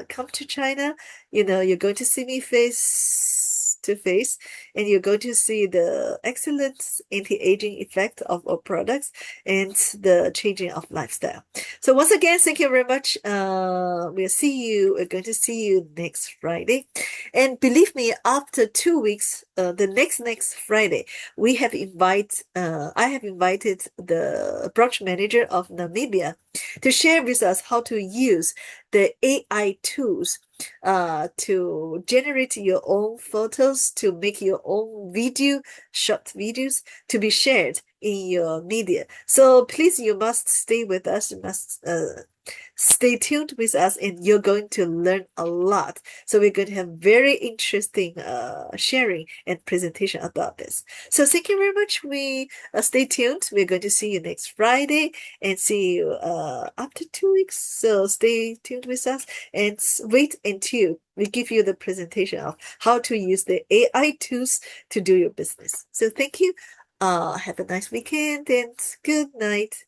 B: come to China, you're going to see me face to face, and you're going to see the excellent anti-aging effect of our products and the changing of lifestyle. So once again, thank you very much. We're going to see you next Friday. And believe me, after 2 weeks, the next Friday, I have invited the branch manager of Namibia to share with us how to use the AI tools to generate your own photos, to make your own short videos to be shared in your media. So please, you must stay with us. You must stay tuned with us, and you're going to learn a lot. So we're going to have very interesting sharing and presentation about this. So thank you very much. We stay tuned. We're going to see you next Friday and see you after 2 weeks. So stay tuned with us and wait until we give you the presentation of how to use the AI tools to do your business. So thank you. Have a nice weekend and good night.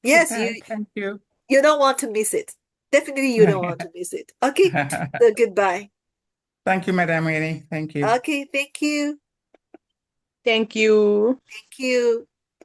B: Yes,
D: Thank you.
B: you don't want to miss it. Definitely you don't want to miss it. Okay, so goodbye.
D: Thank you, Madam Annie. Thank you.
B: Okay, thank you.
E: Thank you.
B: Thank you.